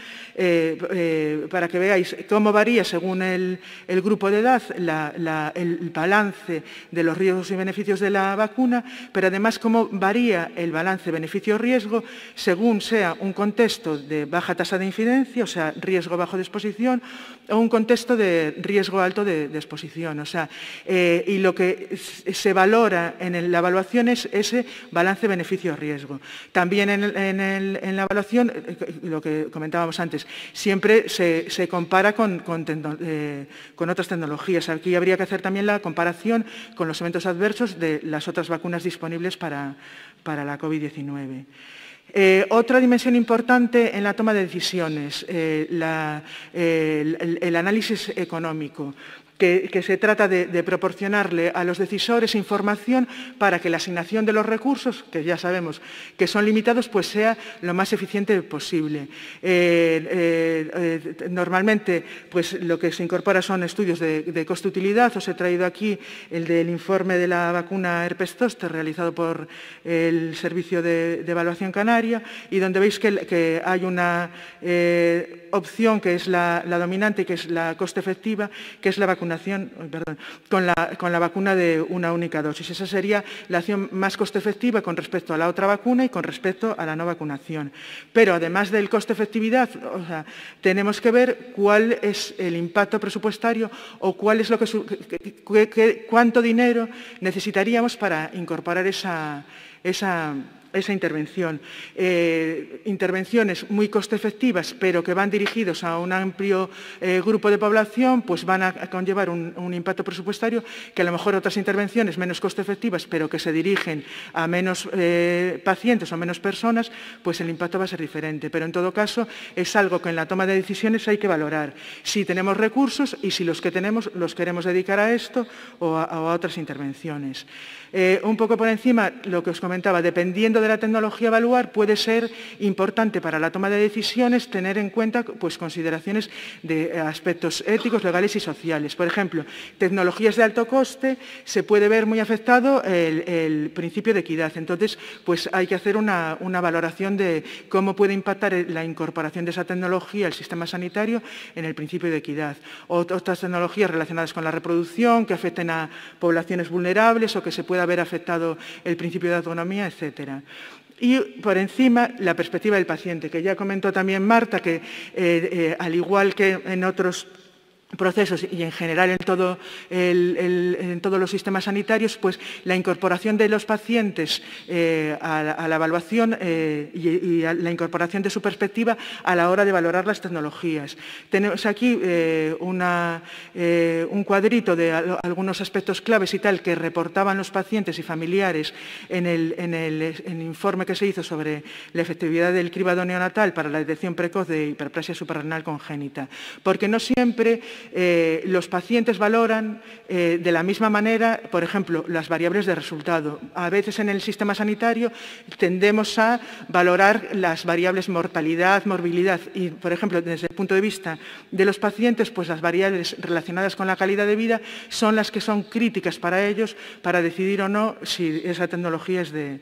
para que veáis cómo varía según el grupo de edad el balance de los riesgos y beneficios de la vacuna, pero además cómo varía el balance beneficio-riesgo según sea un contexto de baja tasa de incidencia, o sea, riesgo bajo de exposición, o un contexto de riesgo alto de exposición. O sea, y lo que se valora en la evaluación es ese balance beneficio-riesgo. También en la evaluación, lo que comentábamos antes, siempre se compara con otras tecnologías. Aquí habría que hacer también la comparación con los eventos adversos de las otras vacunas disponibles para la COVID-19. Otra dimensión importante en la toma de decisiones, el análisis económico, que se trata de proporcionarle a los decisores información para que la asignación de los recursos, que ya sabemos que son limitados, pues sea lo más eficiente posible. Normalmente, pues lo que se incorpora son estudios de coste-utilidad. Os he traído aquí el del informe de la vacuna herpes zóster realizado por el Servicio de Evaluación Canaria, y donde veis que hay una opción que es la dominante, que es la coste efectiva, que es la vacunación, con la vacuna de una única dosis. Esa sería la acción más coste efectiva con respecto a la otra vacuna y con respecto a la no vacunación. Pero además del coste efectividad, o sea, tenemos que ver cuál es el impacto presupuestario o cuál es cuánto dinero necesitaríamos para incorporar esa intervención. Intervenciones muy coste efectivas, pero que van dirigidos a un amplio grupo de población, pues van a conllevar un impacto presupuestario que a lo mejor otras intervenciones menos coste efectivas, pero que se dirigen a menos pacientes o menos personas, pues el impacto va a ser diferente. Pero en todo caso es algo que en la toma de decisiones hay que valorar. Si tenemos recursos y si los que tenemos los queremos dedicar a esto o a otras intervenciones. Un poco por encima, lo que os comentaba, dependiendo de la tecnología a evaluar, puede ser importante para la toma de decisiones tener en cuenta pues, consideraciones de aspectos éticos, legales y sociales. Por ejemplo, tecnologías de alto coste, se puede ver muy afectado el principio de equidad. Entonces, pues hay que hacer una valoración de cómo puede impactar la incorporación de esa tecnología al sistema sanitario en el principio de equidad. Otras tecnologías relacionadas con la reproducción, que afecten a poblaciones vulnerables o que se pueda haber afectado el principio de autonomía, etcétera. Y por encima, la perspectiva del paciente, que ya comentó también Marta, que al igual que en otros procesos y en general en todos los sistemas sanitarios, pues la incorporación de los pacientes a la evaluación y la incorporación de su perspectiva a la hora de valorar las tecnologías. Tenemos aquí un cuadrito de algunos aspectos claves y tal que reportaban los pacientes y familiares en el informe que se hizo sobre la efectividad del cribado neonatal para la detección precoz de hiperplasia suprarrenal congénita, porque no siempre los pacientes valoran de la misma manera, por ejemplo, las variables de resultado. A veces en el sistema sanitario tendemos a valorar las variables mortalidad, morbilidad y, por ejemplo, desde el punto de vista de los pacientes, pues las variables relacionadas con la calidad de vida son las que son críticas para ellos para decidir o no si esa tecnología es de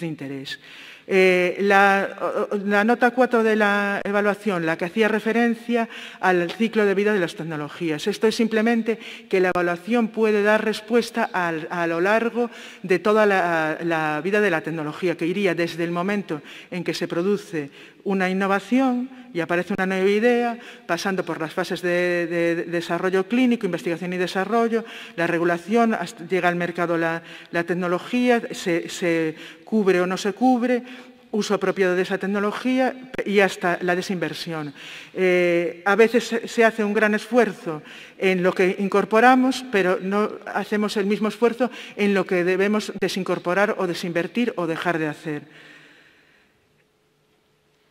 interés. La nota 4 de la evaluación, la que hacía referencia al ciclo de vida de las tecnologías. Esto es simplemente que la evaluación puede dar respuesta a lo largo de toda la vida de la tecnología, que iría desde el momento en que se produce una innovación y aparece una nueva idea, pasando por las fases de desarrollo clínico, investigación y desarrollo, la regulación, llega al mercado la tecnología, se cubre o no se cubre, uso apropiado de esa tecnología y hasta la desinversión. A veces se hace un gran esfuerzo en lo que incorporamos, pero no hacemos el mismo esfuerzo en lo que debemos desincorporar o desinvertir o dejar de hacer.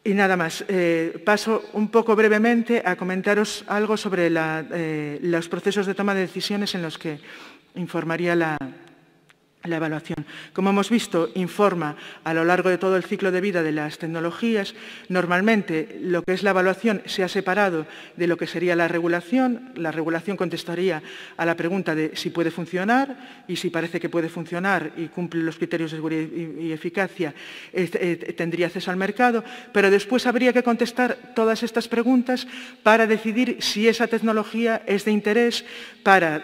Y nada más, paso un poco brevemente a comentaros algo sobre los procesos de toma de decisiones en los que informaría la evaluación. Como hemos visto, informa a lo largo de todo el ciclo de vida de las tecnologías. Normalmente, lo que es la evaluación se ha separado de lo que sería la regulación. La regulación contestaría a la pregunta de si puede funcionar y si parece que puede funcionar y cumple los criterios de seguridad y eficacia, tendría acceso al mercado. Pero después habría que contestar todas estas preguntas para decidir si esa tecnología es de interés para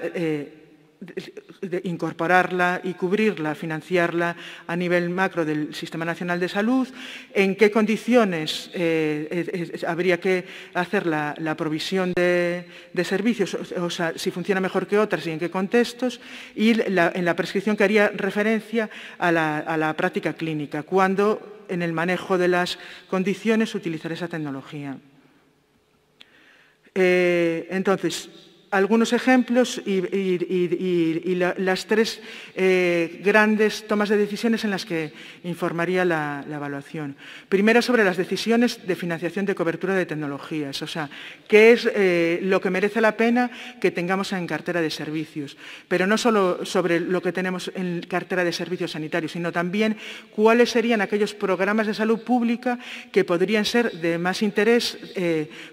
de incorporarla y cubrirla, financiarla a nivel macro del Sistema Nacional de Salud, en qué condiciones habría que hacer la provisión de servicios, o sea, si funciona mejor que otras y en qué contextos, y en la prescripción que haría referencia a la práctica clínica, cuándo en el manejo de las condiciones utilizar esa tecnología. Entonces, algunos ejemplos y las tres grandes tomas de decisiones en las que informaría la evaluación. Primero, sobre las decisiones de financiación de cobertura de tecnologías, o sea, qué es lo que merece la pena que tengamos en cartera de servicios, pero no solo sobre lo que tenemos en cartera de servicios sanitarios, sino también cuáles serían aquellos programas de salud pública que podrían ser de más interés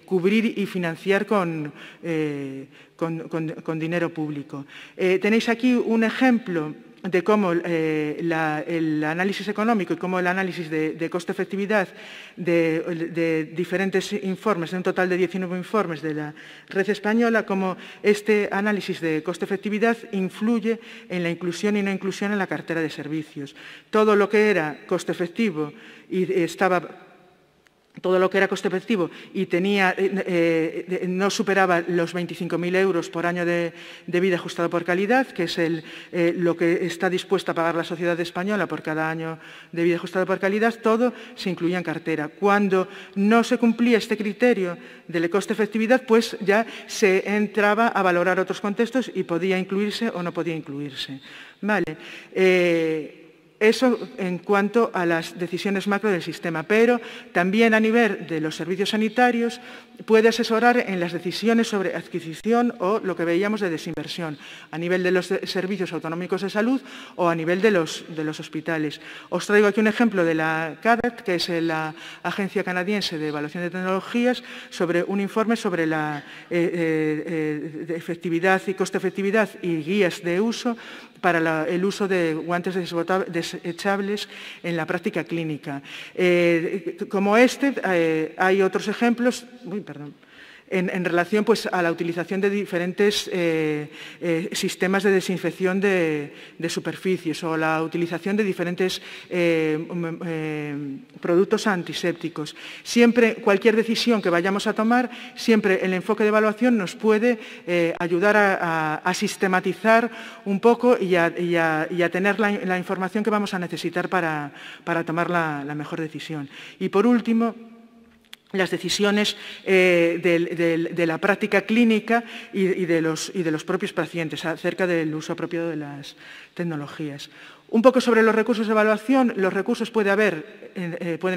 cubrir y financiar con dinero público. Tenéis aquí un ejemplo de cómo el análisis económico y cómo el análisis de coste-efectividad de diferentes informes, de un total de 19 informes de la Red Española, cómo este análisis de coste-efectividad influye en la inclusión y no inclusión en la cartera de servicios. Todo lo que era coste-efectivo y todo lo que era coste efectivo y no superaba los 25.000 euros por año de vida ajustado por calidad, que es lo que está dispuesta a pagar la sociedad española por cada año de vida ajustado por calidad, todo se incluía en cartera. Cuando no se cumplía este criterio de coste efectividad, pues ya se entraba a valorar otros contextos y podía incluirse o no podía incluirse. Vale. Eso en cuanto a las decisiones macro del sistema, pero también a nivel de los servicios sanitarios puede asesorar en las decisiones sobre adquisición o lo que veíamos de desinversión, a nivel de los servicios autonómicos de salud o a nivel de los hospitales. Os traigo aquí un ejemplo de la CADAT, que es la Agencia Canadiense de Evaluación de Tecnologías, sobre un informe sobre la efectividad y coste-efectividad y guías de uso para el uso de guantes desechables en la práctica clínica. Como hay otros ejemplos en relación pues, a la utilización de diferentes sistemas de desinfección de superficies o la utilización de diferentes productos antisépticos. Siempre, cualquier decisión que vayamos a tomar, siempre el enfoque de evaluación nos puede ayudar a sistematizar un poco y a tener la información que vamos a necesitar para tomar la mejor decisión. Y por último, las decisiones de la práctica clínica y de los propios pacientes acerca del uso apropiado de las tecnologías. Un poco sobre los recursos de evaluación. Los recursos pueden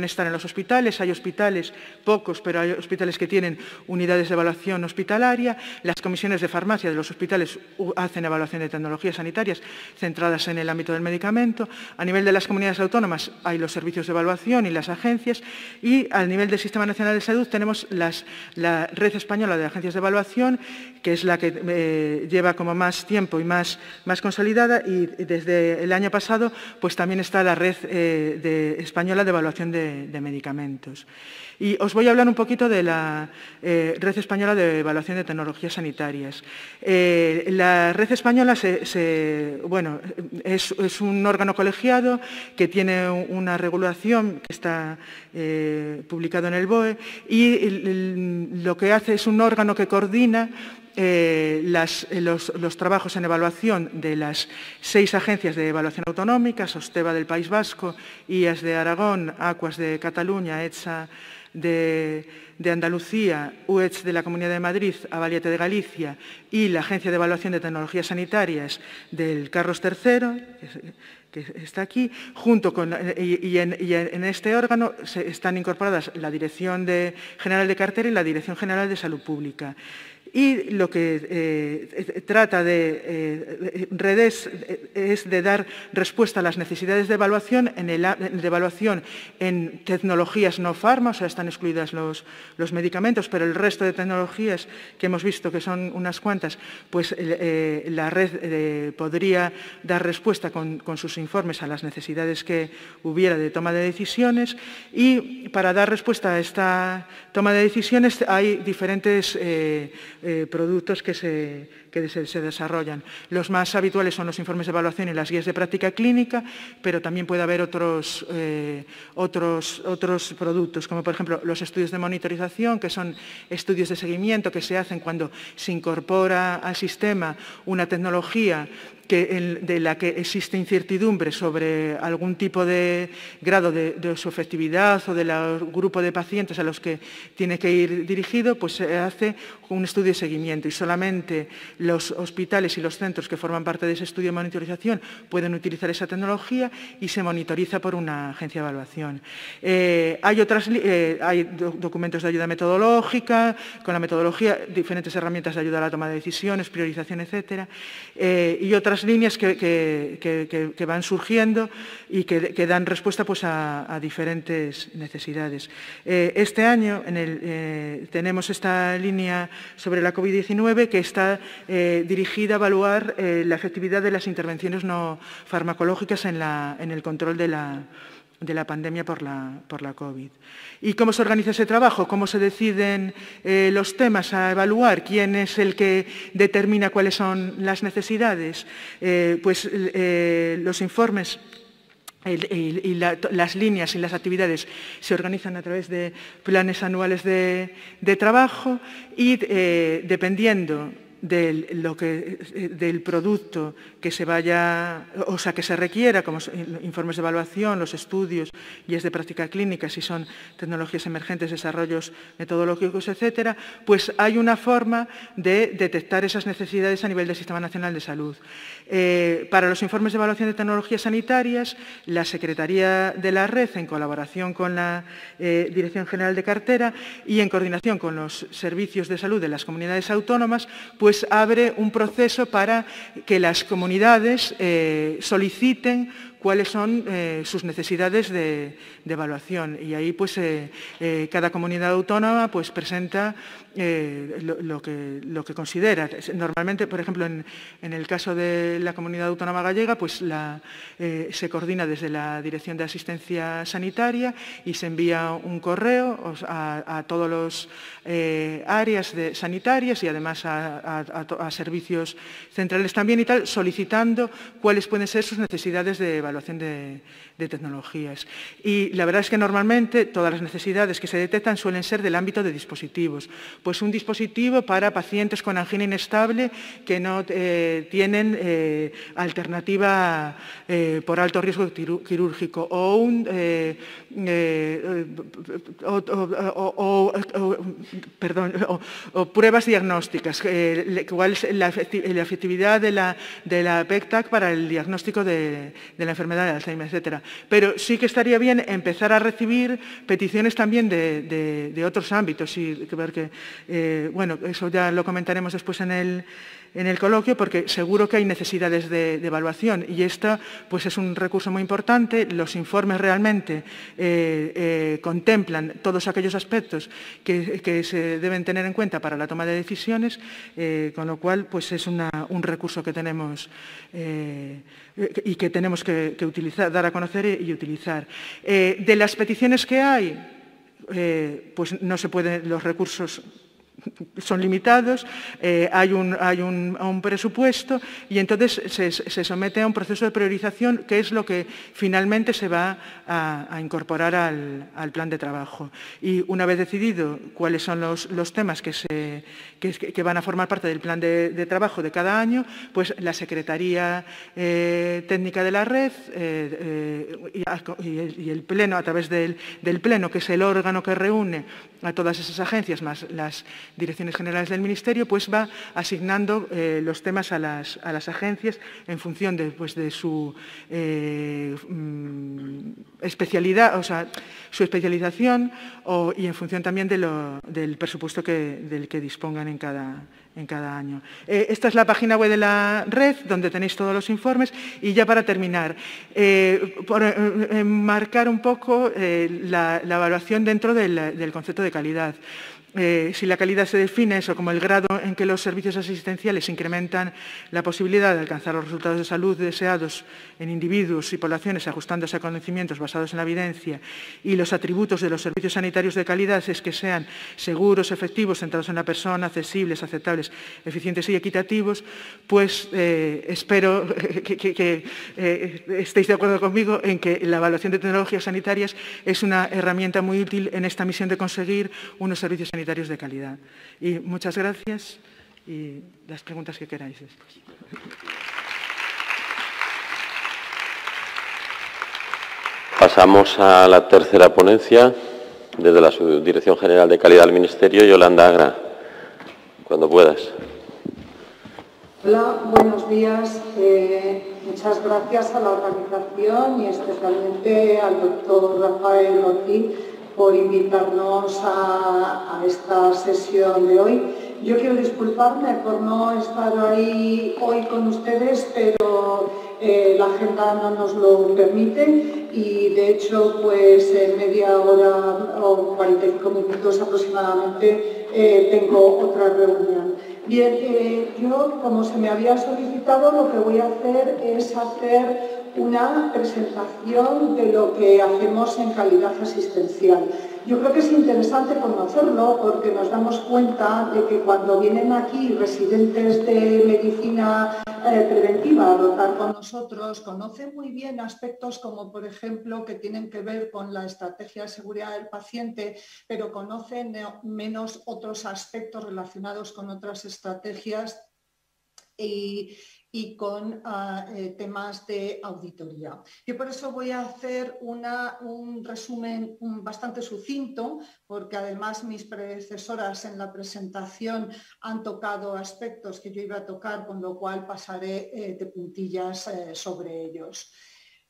estar en los hospitales. Hay hospitales, pocos, pero hay hospitales que tienen unidades de evaluación hospitalaria. Las comisiones de farmacia de los hospitales hacen evaluación de tecnologías sanitarias centradas en el ámbito del medicamento. A nivel de las comunidades autónomas hay los servicios de evaluación y las agencias. Y al nivel del Sistema Nacional de Salud tenemos la Red Española de Agencias de Evaluación, que es la que lleva como más tiempo y más consolidada, y desde el año pasado pues también está la Red Española de Evaluación de Medicamentos. Y os voy a hablar un poquito de la Red Española de Evaluación de Tecnologías Sanitarias. La Red Española es un órgano colegiado que tiene una regulación que está publicado en el BOE y lo que hace es un órgano que coordina los trabajos en evaluación de las 6 agencias de evaluación autonómicas, Osteva del País Vasco, IAS de Aragón, Aquas de Cataluña, ETSA de Andalucía, UETS de la Comunidad de Madrid, Avaliate de Galicia y la Agencia de Evaluación de Tecnologías Sanitarias del Carlos III, que está aquí, en este órgano están incorporadas la Dirección General de Cartera y la Dirección General de Salud Pública. Y lo que trata de Redes es de dar respuesta a las necesidades de evaluación en tecnologías no farma, o sea, están excluidas los medicamentos, pero el resto de tecnologías que hemos visto, que son unas cuantas, pues la red podría dar respuesta con sus informes a las necesidades que hubiera de toma de decisiones. Y para dar respuesta a esta toma de decisiones hay diferentes productos que que se desarrollan. Los más habituales son los informes de evaluación y las guías de práctica clínica, pero también puede haber otros productos, como por ejemplo los estudios de monitorización, que son estudios de seguimiento que se hacen cuando se incorpora al sistema una tecnología de la que existe incertidumbre sobre algún tipo de grado de su efectividad o del grupo de pacientes a los que tiene que ir dirigido, pues se hace un estudio de seguimiento y solamente los hospitales y los centros que forman parte de ese estudio de monitorización pueden utilizar esa tecnología y se monitoriza por una agencia de evaluación. Hay documentos de ayuda metodológica, con la metodología, diferentes herramientas de ayuda a la toma de decisiones, priorización, etcétera, y otras líneas que van surgiendo y que dan respuesta pues, a diferentes necesidades. Este año tenemos esta línea sobre la COVID-19 que está dirigida a evaluar la efectividad de las intervenciones no farmacológicas en el control de la pandemia por la COVID. ¿Y cómo se organiza ese trabajo? ¿Cómo se deciden los temas a evaluar? ¿Quién es el que determina cuáles son las necesidades? Los informes y las líneas y las actividades se organizan a través de planes anuales de trabajo y dependiendo del producto que se que se requiera, como informes de evaluación, los estudios, guías de práctica clínica, si son tecnologías emergentes, desarrollos metodológicos, etcétera, pues hay una forma de detectar esas necesidades a nivel del Sistema Nacional de Salud. Para los informes de evaluación de tecnologías sanitarias, la Secretaría de la Red, en colaboración con la Dirección General de Cartera y en coordinación con los servicios de salud de las comunidades autónomas, pues abre un proceso para que las comunidades soliciten cuáles son sus necesidades de evaluación. Y ahí pues, cada comunidad autónoma pues, presenta lo que considera. Normalmente, por ejemplo, en el caso de la Comunidad Autónoma Gallega, pues se coordina desde la Dirección de Asistencia Sanitaria y se envía un correo a todos los áreas sanitarias y además a servicios centrales también y tal, solicitando cuáles pueden ser sus necesidades de evaluación de tecnologías. Y la verdad es que normalmente todas las necesidades que se detectan suelen ser del ámbito de dispositivos. Pues un dispositivo para pacientes con angina inestable que no tienen alternativa por alto riesgo quirúrgico o pruebas diagnósticas, cuál es la efectividad de la PEC-TAC para el diagnóstico de la enfermedad de Alzheimer, etcétera. Pero sí que estaría bien empezar a recibir peticiones también de otros ámbitos y ver que, bueno, eso ya lo comentaremos después en el coloquio, porque seguro que hay necesidades de evaluación y esta pues, es un recurso muy importante. Los informes realmente contemplan todos aquellos aspectos que se deben tener en cuenta para la toma de decisiones, con lo cual pues, es un recurso que tenemos y que tenemos que utilizar, dar a conocer y utilizar. De las peticiones que hay, pues no se pueden, los recursos son limitados, hay un presupuesto y entonces se somete a un proceso de priorización que es lo que finalmente se va a incorporar al plan de trabajo. Y una vez decidido cuáles son los temas que van a formar parte del plan de trabajo de cada año, pues la Secretaría Técnica de la Red y el Pleno, a través del Pleno, que es el órgano que reúne a todas esas agencias, más las direcciones generales del Ministerio, pues va asignando los temas a las agencias en función de su especialidad, o sea, su especialización y en función también del presupuesto del que dispongan en cada año. Esta es la página web de la red, donde tenéis todos los informes. Y ya para terminar, marcar un poco la evaluación dentro del concepto de calidad. Si la calidad se define eso como el grado en que los servicios asistenciales incrementan la posibilidad de alcanzar los resultados de salud deseados en individuos y poblaciones ajustándose a conocimientos basados en la evidencia, y los atributos de los servicios sanitarios de calidad es que sean seguros, efectivos, centrados en la persona, accesibles, aceptables hospitales eficientes y equitativos, pues espero que estéis de acuerdo conmigo en que la evaluación de tecnologías sanitarias es una herramienta muy útil en esta misión de conseguir unos servicios sanitarios de calidad. Y muchas gracias y las preguntas que queráis después. Pasamos a la tercera ponencia, desde la Subdirección General de Calidad del Ministerio, Yolanda Agra. Cuando puedas. Hola, buenos días. Muchas gracias a la organización y especialmente al doctor Rafael Ortiz por invitarnos a esta sesión de hoy. Yo quiero disculparme por no estar ahí hoy con ustedes, pero la agenda no nos lo permite y de hecho pues en media hora o 45 minutos aproximadamente tengo otra reunión. Bien, yo como se me había solicitado lo que voy a hacer es hacer una presentación de lo que hacemos en calidad asistencial. Yo creo que es interesante conocerlo porque nos damos cuenta de que cuando vienen aquí residentes de medicina preventiva a rotar con nosotros, conocen muy bien aspectos como, por ejemplo, que tienen que ver con la estrategia de seguridad del paciente, pero conocen menos otros aspectos relacionados con otras estrategias y con temas de auditoría. Yo por eso voy a hacer un resumen bastante sucinto, porque además mis predecesoras en la presentación han tocado aspectos que yo iba a tocar, con lo cual pasaré de puntillas sobre ellos.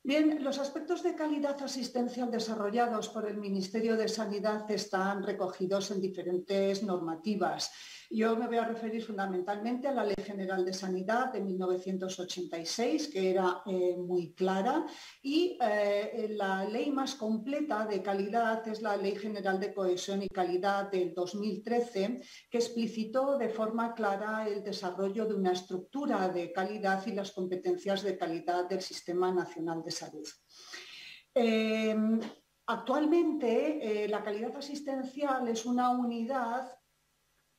Bien, los aspectos de calidad asistencial desarrollados por el Ministerio de Sanidad están recogidos en diferentes normativas. Yo me voy a referir fundamentalmente a la Ley General de Sanidad de 1986, que era muy clara, y la ley más completa de calidad es la Ley General de Cohesión y Calidad del 2013, que explicitó de forma clara el desarrollo de una estructura de calidad y las competencias de calidad del Sistema Nacional de Salud. Actualmente, la calidad asistencial es una unidad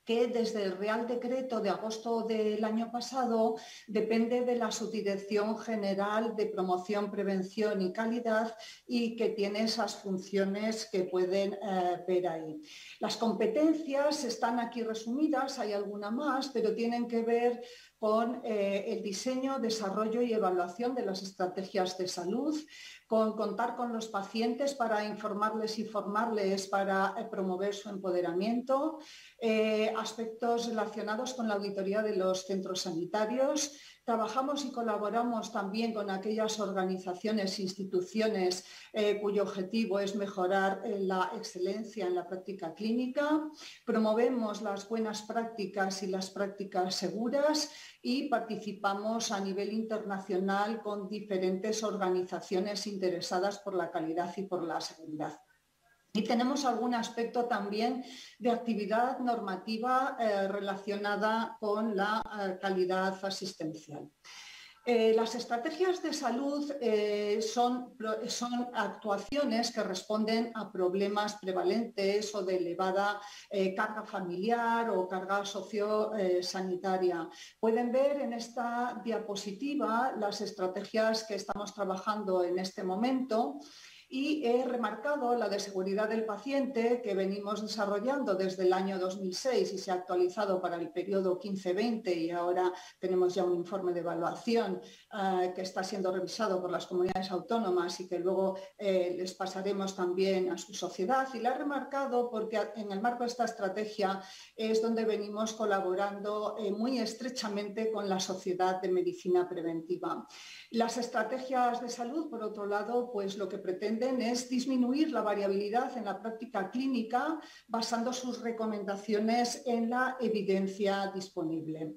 que desde el Real Decreto de agosto del año pasado depende de la Subdirección General de Promoción, Prevención y Calidad y que tiene esas funciones que pueden ver ahí. Las competencias están aquí resumidas, hay alguna más, pero tienen que ver con el diseño, desarrollo y evaluación de las estrategias de salud, con contar con los pacientes para informarles y formarles para promover su empoderamiento, aspectos relacionados con la auditoría de los centros sanitarios. Trabajamos y colaboramos también con aquellas organizaciones e instituciones cuyo objetivo es mejorar la excelencia en la práctica clínica. Promovemos las buenas prácticas y las prácticas seguras y participamos a nivel internacional con diferentes organizaciones interesadas por la calidad y por la seguridad. Y tenemos algún aspecto también de actividad normativa relacionada con la calidad asistencial. Las estrategias de salud son actuaciones que responden a problemas prevalentes o de elevada carga familiar o carga sociosanitaria. Pueden ver en esta diapositiva las estrategias que estamos trabajando en este momento. Y he remarcado la de seguridad del paciente que venimos desarrollando desde el año 2006 y se ha actualizado para el periodo 15-20 y ahora tenemos ya un informe de evaluación que está siendo revisado por las comunidades autónomas y que luego les pasaremos también a su sociedad. Y la he remarcado porque en el marco de esta estrategia es donde venimos colaborando muy estrechamente con la Sociedad de Medicina Preventiva. Las estrategias de salud, por otro lado, pues lo que pretenden es disminuir la variabilidad en la práctica clínica basando sus recomendaciones en la evidencia disponible.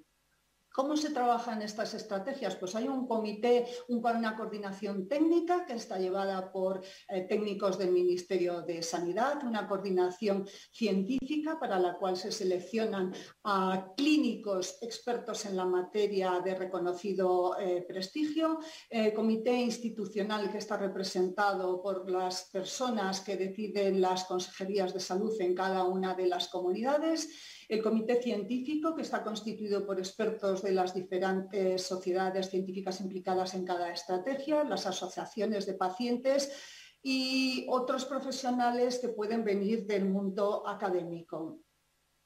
¿Cómo se trabaja en estas estrategias? Pues hay un comité, una coordinación técnica que está llevada por técnicos del Ministerio de Sanidad, una coordinación científica para la cual se seleccionan a clínicos expertos en la materia de reconocido prestigio, comité institucional que está representado por las personas que deciden las consejerías de salud en cada una de las comunidades. el comité científico, que está constituido por expertos de las diferentes sociedades científicas implicadas en cada estrategia, las asociaciones de pacientes y otros profesionales que pueden venir del mundo académico.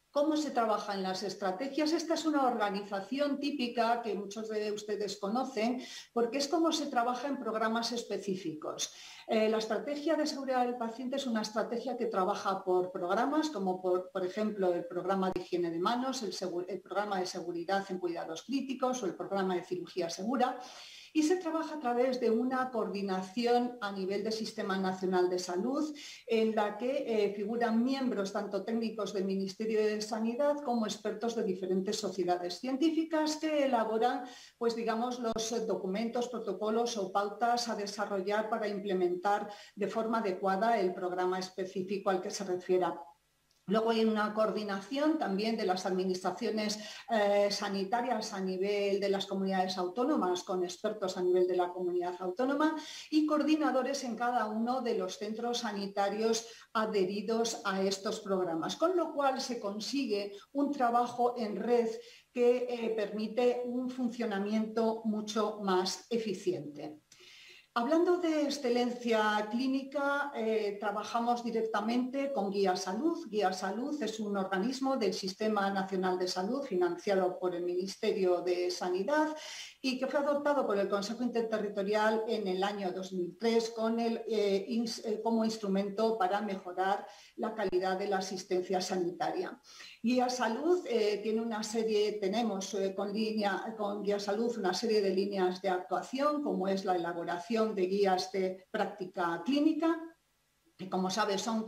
¿Cómo se trabaja en las estrategias? Esta es una organización típica que muchos de ustedes conocen porque es como se trabaja en programas específicos. La estrategia de seguridad del paciente es una estrategia que trabaja por programas, como por ejemplo el programa de higiene de manos, el programa de seguridad en cuidados críticos o el programa de cirugía segura. Y se trabaja a través de una coordinación a nivel del Sistema Nacional de Salud, en la que figuran miembros tanto técnicos del Ministerio de Sanidad como expertos de diferentes sociedades científicas que elaboran, pues digamos, los documentos, protocolos o pautas a desarrollar para implementar de forma adecuada el programa específico al que se refiera. Luego hay una coordinación también de las administraciones sanitarias a nivel de las comunidades autónomas, con expertos a nivel de la comunidad autónoma y coordinadores en cada uno de los centros sanitarios adheridos a estos programas, con lo cual se consigue un trabajo en red que permite un funcionamiento mucho más eficiente. Hablando de excelencia clínica, trabajamos directamente con Guía Salud. Guía Salud es un organismo del Sistema Nacional de Salud financiado por el Ministerio de Sanidad y que fue adoptado por el Consejo Interterritorial en el año 2003 como instrumento para mejorar la calidad de la asistencia sanitaria. Guía Salud tenemos con Guía Salud una serie de líneas de actuación, como es la elaboración de guías de práctica clínica, que como sabes son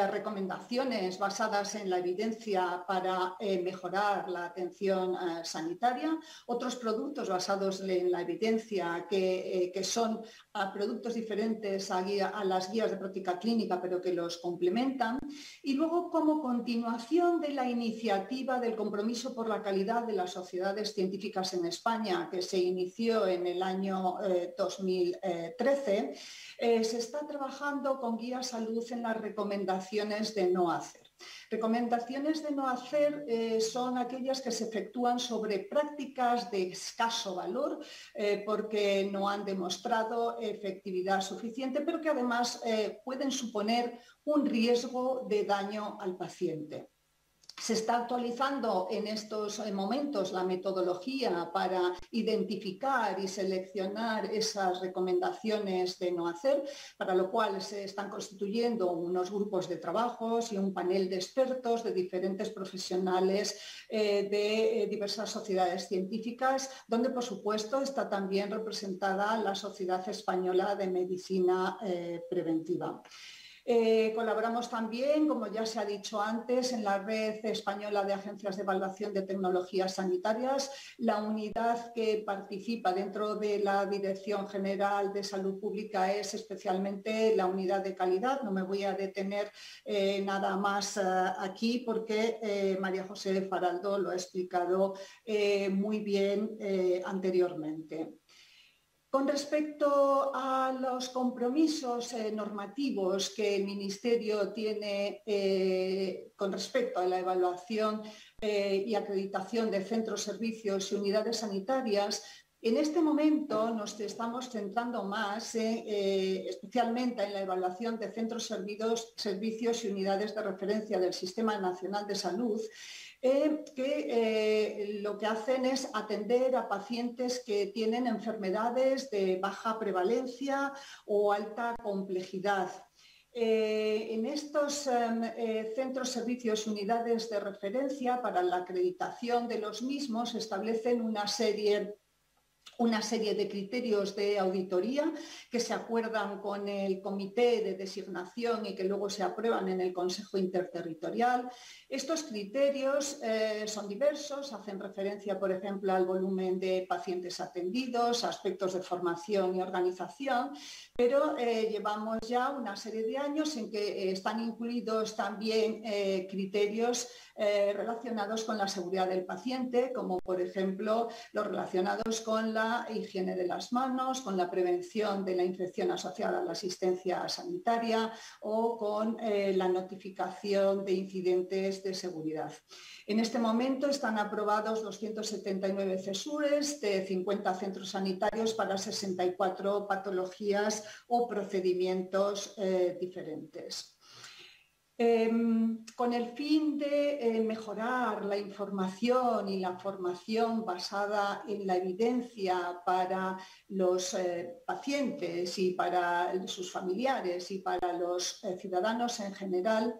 recomendaciones basadas en la evidencia para mejorar la atención sanitaria, otros productos basados en la evidencia que son productos diferentes a las guías de práctica clínica pero que los complementan, y luego como continuación de la iniciativa del compromiso por la calidad de las sociedades científicas en España que se inició en el año 2013, se está trabajando con Guía Salud en las recomendaciones de no hacer. Recomendaciones de no hacer son aquellas que se efectúan sobre prácticas de escaso valor porque no han demostrado efectividad suficiente, pero que además pueden suponer un riesgo de daño al paciente. Se está actualizando en estos momentos la metodología para identificar y seleccionar esas recomendaciones de no hacer, para lo cual se están constituyendo unos grupos de trabajos y un panel de expertos de diferentes profesionales de diversas sociedades científicas, donde por supuesto está también representada la Sociedad Española de Medicina Preventiva. Colaboramos también, como ya se ha dicho antes, en la Red Española de Agencias de Evaluación de Tecnologías Sanitarias, la unidad que participa dentro de la Dirección General de Salud Pública es especialmente la unidad de calidad. No me voy a detener nada más aquí porque María José Faraldo lo ha explicado muy bien anteriormente. Con respecto a los compromisos normativos que el Ministerio tiene con respecto a la evaluación y acreditación de centros, servicios y unidades sanitarias, en este momento nos estamos centrando más especialmente en la evaluación de centros, servicios y unidades de referencia del Sistema Nacional de Salud, que lo que hacen es atender a pacientes que tienen enfermedades de baja prevalencia o alta complejidad. En estos centros, servicios y unidades de referencia, para la acreditación de los mismos, se establecen una serie de criterios de auditoría que se acuerdan con el comité de designación y que luego se aprueban en el Consejo Interterritorial. Estos criterios son diversos, hacen referencia, por ejemplo, al volumen de pacientes atendidos, aspectos de formación y organización, pero llevamos ya una serie de años en que están incluidos también criterios relacionados con la seguridad del paciente, como por ejemplo los relacionados con la la higiene de las manos, con la prevención de la infección asociada a la asistencia sanitaria o con la notificación de incidentes de seguridad. En este momento están aprobados 279 CESURes de 50 centros sanitarios para 64 patologías o procedimientos diferentes. Con el fin de mejorar la información y la formación basada en la evidencia para los pacientes y para sus familiares y para los ciudadanos en general,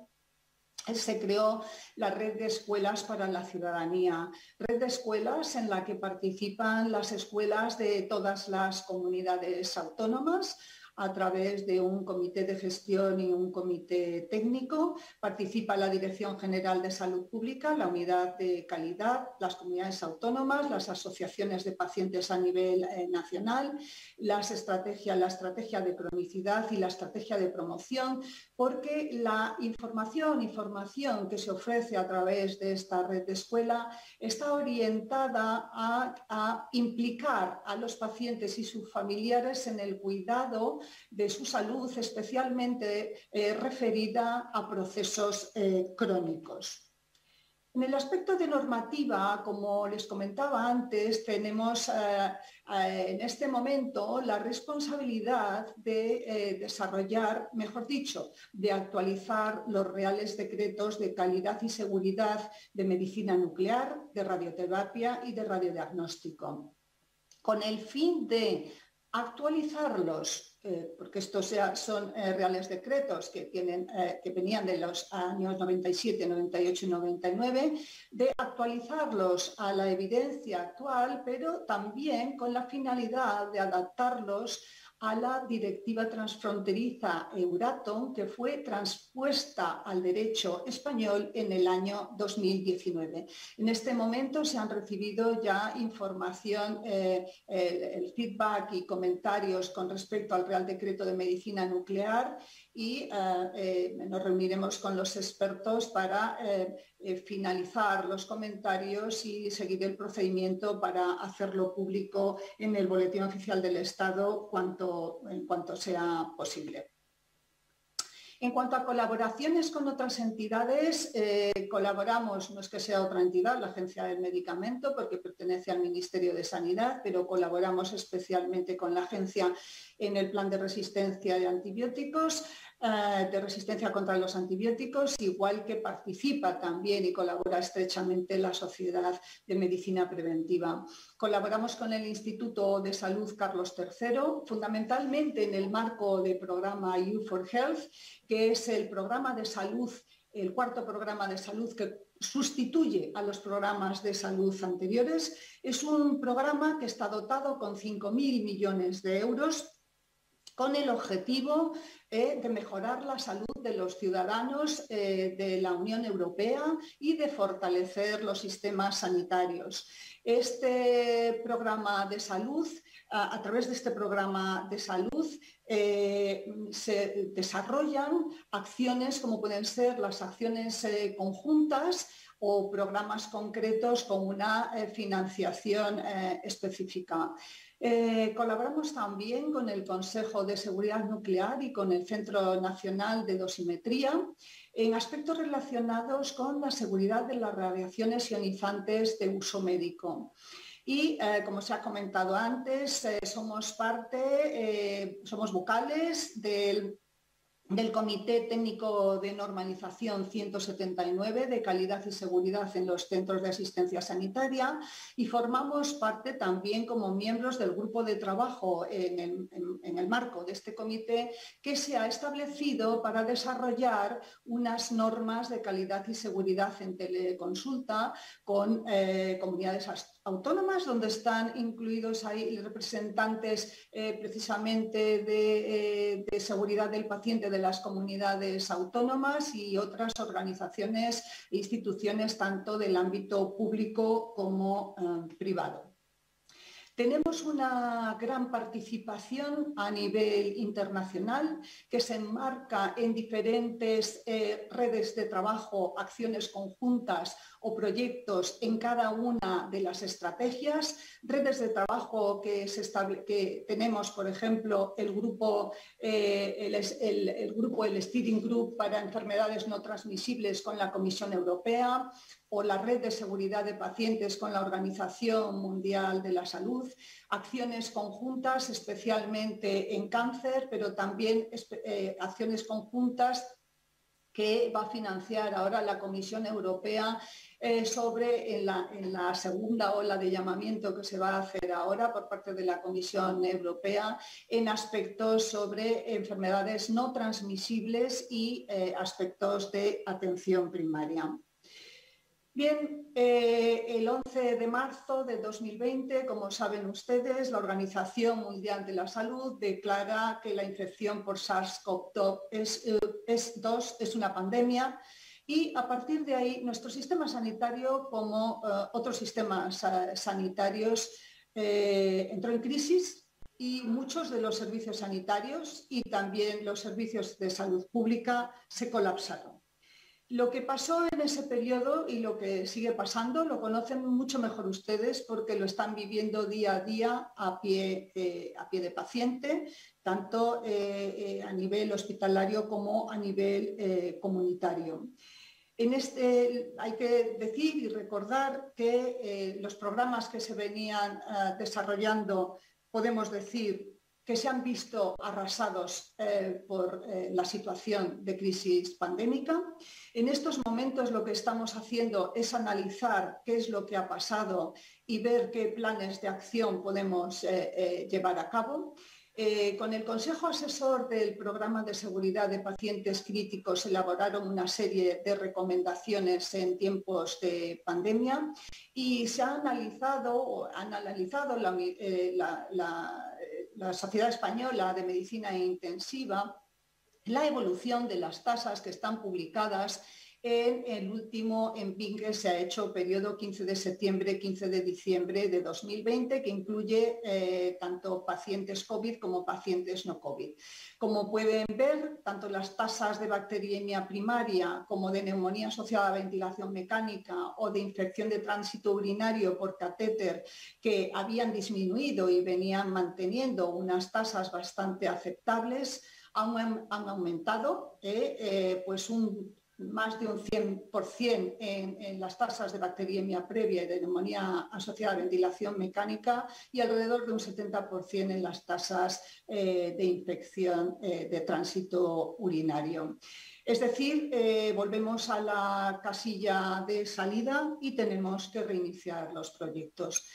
se creó la Red de Escuelas para la Ciudadanía, red de escuelas en la que participan las escuelas de todas las comunidades autónomas, a través de un comité de gestión y un comité técnico. Participa la Dirección General de Salud Pública, la Unidad de Calidad, las comunidades autónomas, las asociaciones de pacientes a nivel nacional, la estrategia de cronicidad y la estrategia de promoción, porque la información que se ofrece a través de esta red de escuela está orientada a implicar a los pacientes y sus familiares en el cuidado de su salud, especialmente referida a procesos crónicos. En el aspecto de normativa, como les comentaba antes, tenemos en este momento la responsabilidad de desarrollar, mejor dicho, de actualizar los reales decretos de calidad y seguridad de medicina nuclear, de radioterapia y de radiodiagnóstico, con el fin de actualizarlos, porque estos ya son reales decretos que venían de los años 97, 98 y 99, de actualizarlos a la evidencia actual, pero también con la finalidad de adaptarlos a la directiva transfronteriza Euratom, que fue transpuesta al derecho español en el año 2019. En este momento se han recibido ya información, el feedback y comentarios con respecto al Real Decreto de Medicina Nuclear y nos reuniremos con los expertos para finalizar los comentarios y seguir el procedimiento para hacerlo público en el Boletín Oficial del Estado en cuanto sea posible. En cuanto a colaboraciones con otras entidades, colaboramos, no es que sea otra entidad, la Agencia del Medicamento, porque pertenece al Ministerio de Sanidad, pero colaboramos especialmente con la agencia en el plan de resistencia de antibióticos, de resistencia contra los antibióticos, igual que participa también y colabora estrechamente la Sociedad de Medicina Preventiva. Colaboramos con el Instituto de Salud Carlos III, fundamentalmente en el marco del programa EU4Health, que es el programa de salud, el cuarto programa de salud que sustituye a los programas de salud anteriores. Es un programa que está dotado con 5.000 millones de euros con el objetivo de mejorar la salud de los ciudadanos de la Unión Europea y de fortalecer los sistemas sanitarios. Este programa de salud, a través de este programa de salud, se desarrollan acciones como pueden ser las acciones conjuntas o programas concretos con una financiación específica. Colaboramos también con el Consejo de Seguridad Nuclear y con el Centro Nacional de Dosimetría en aspectos relacionados con la seguridad de las radiaciones ionizantes de uso médico. Y, como se ha comentado antes, somos vocales del Comité Técnico de Normalización 179 de Calidad y Seguridad en los Centros de Asistencia Sanitaria y formamos parte también como miembros del grupo de trabajo en el marco de este comité que se ha establecido para desarrollar unas normas de calidad y seguridad en teleconsulta con comunidades autónomas, donde están incluidos ahí representantes precisamente de seguridad del paciente de las comunidades autónomas y otras organizaciones e instituciones tanto del ámbito público como privado. Tenemos una gran participación a nivel internacional que se enmarca en diferentes redes de trabajo, acciones conjuntas o proyectos en cada una de las estrategias. Redes de trabajo que tenemos, por ejemplo, el Steering Group para enfermedades no transmisibles con la Comisión Europea, o la Red de Seguridad de Pacientes con la Organización Mundial de la Salud, acciones conjuntas especialmente en cáncer, pero también acciones conjuntas que va a financiar ahora la Comisión Europea en la segunda ola de llamamiento que se va a hacer ahora por parte de la Comisión Europea en aspectos sobre enfermedades no transmisibles y aspectos de atención primaria. Bien, el 11 de marzo de 2020, como saben ustedes, la Organización Mundial de la Salud declara que la infección por SARS-CoV-2 es una pandemia y a partir de ahí nuestro sistema sanitario, como otros sistemas sanitarios, entró en crisis y muchos de los servicios sanitarios y también los servicios de salud pública se colapsaron. Lo que pasó en ese periodo y lo que sigue pasando lo conocen mucho mejor ustedes porque lo están viviendo día a día a pie de paciente, tanto a nivel hospitalario como a nivel comunitario. Hay que decir y recordar que los programas que se venían desarrollando, podemos decir, que se han visto arrasados por la situación de crisis pandémica. En estos momentos lo que estamos haciendo es analizar qué es lo que ha pasado y ver qué planes de acción podemos llevar a cabo. Con el Consejo Asesor del Programa de Seguridad de Pacientes Críticos elaboraron una serie de recomendaciones en tiempos de pandemia y se han analizado la Sociedad Española de Medicina Intensiva la evolución de las tasas que están publicadas en el último ENPIN que se ha hecho periodo 15 de septiembre, 15 de diciembre de 2020, que incluye tanto pacientes COVID como pacientes no COVID. Como pueden ver, tanto las tasas de bacteriemia primaria como de neumonía asociada a ventilación mecánica o de infección de tránsito urinario por catéter, que habían disminuido y venían manteniendo unas tasas bastante aceptables, han aumentado más de un 100% en las tasas de bacteriemia previa y de neumonía asociada a ventilación mecánica y alrededor de un 70% en las tasas de infección de tránsito urinario. Es decir, volvemos a la casilla de salida y tenemos que reiniciar los proyectos.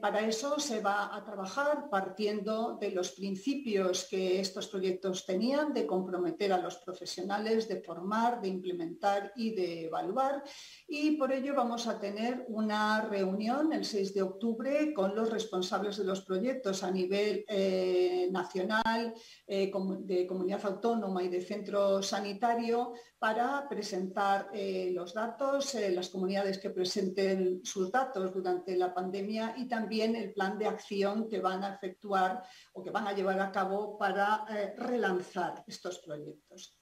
Para eso se va a trabajar partiendo de los principios que estos proyectos tenían de comprometer a los profesionales, de formar, de implementar y de evaluar. Y por ello vamos a tener una reunión el 6 de octubre con los responsables de los proyectos a nivel nacional, de comunidad autónoma y de centro sanitario para presentar los datos, las comunidades que presenten sus datos durante la pandemia y también el plan de acción que van a efectuar o que van a llevar a cabo para relanzar estos proyectos.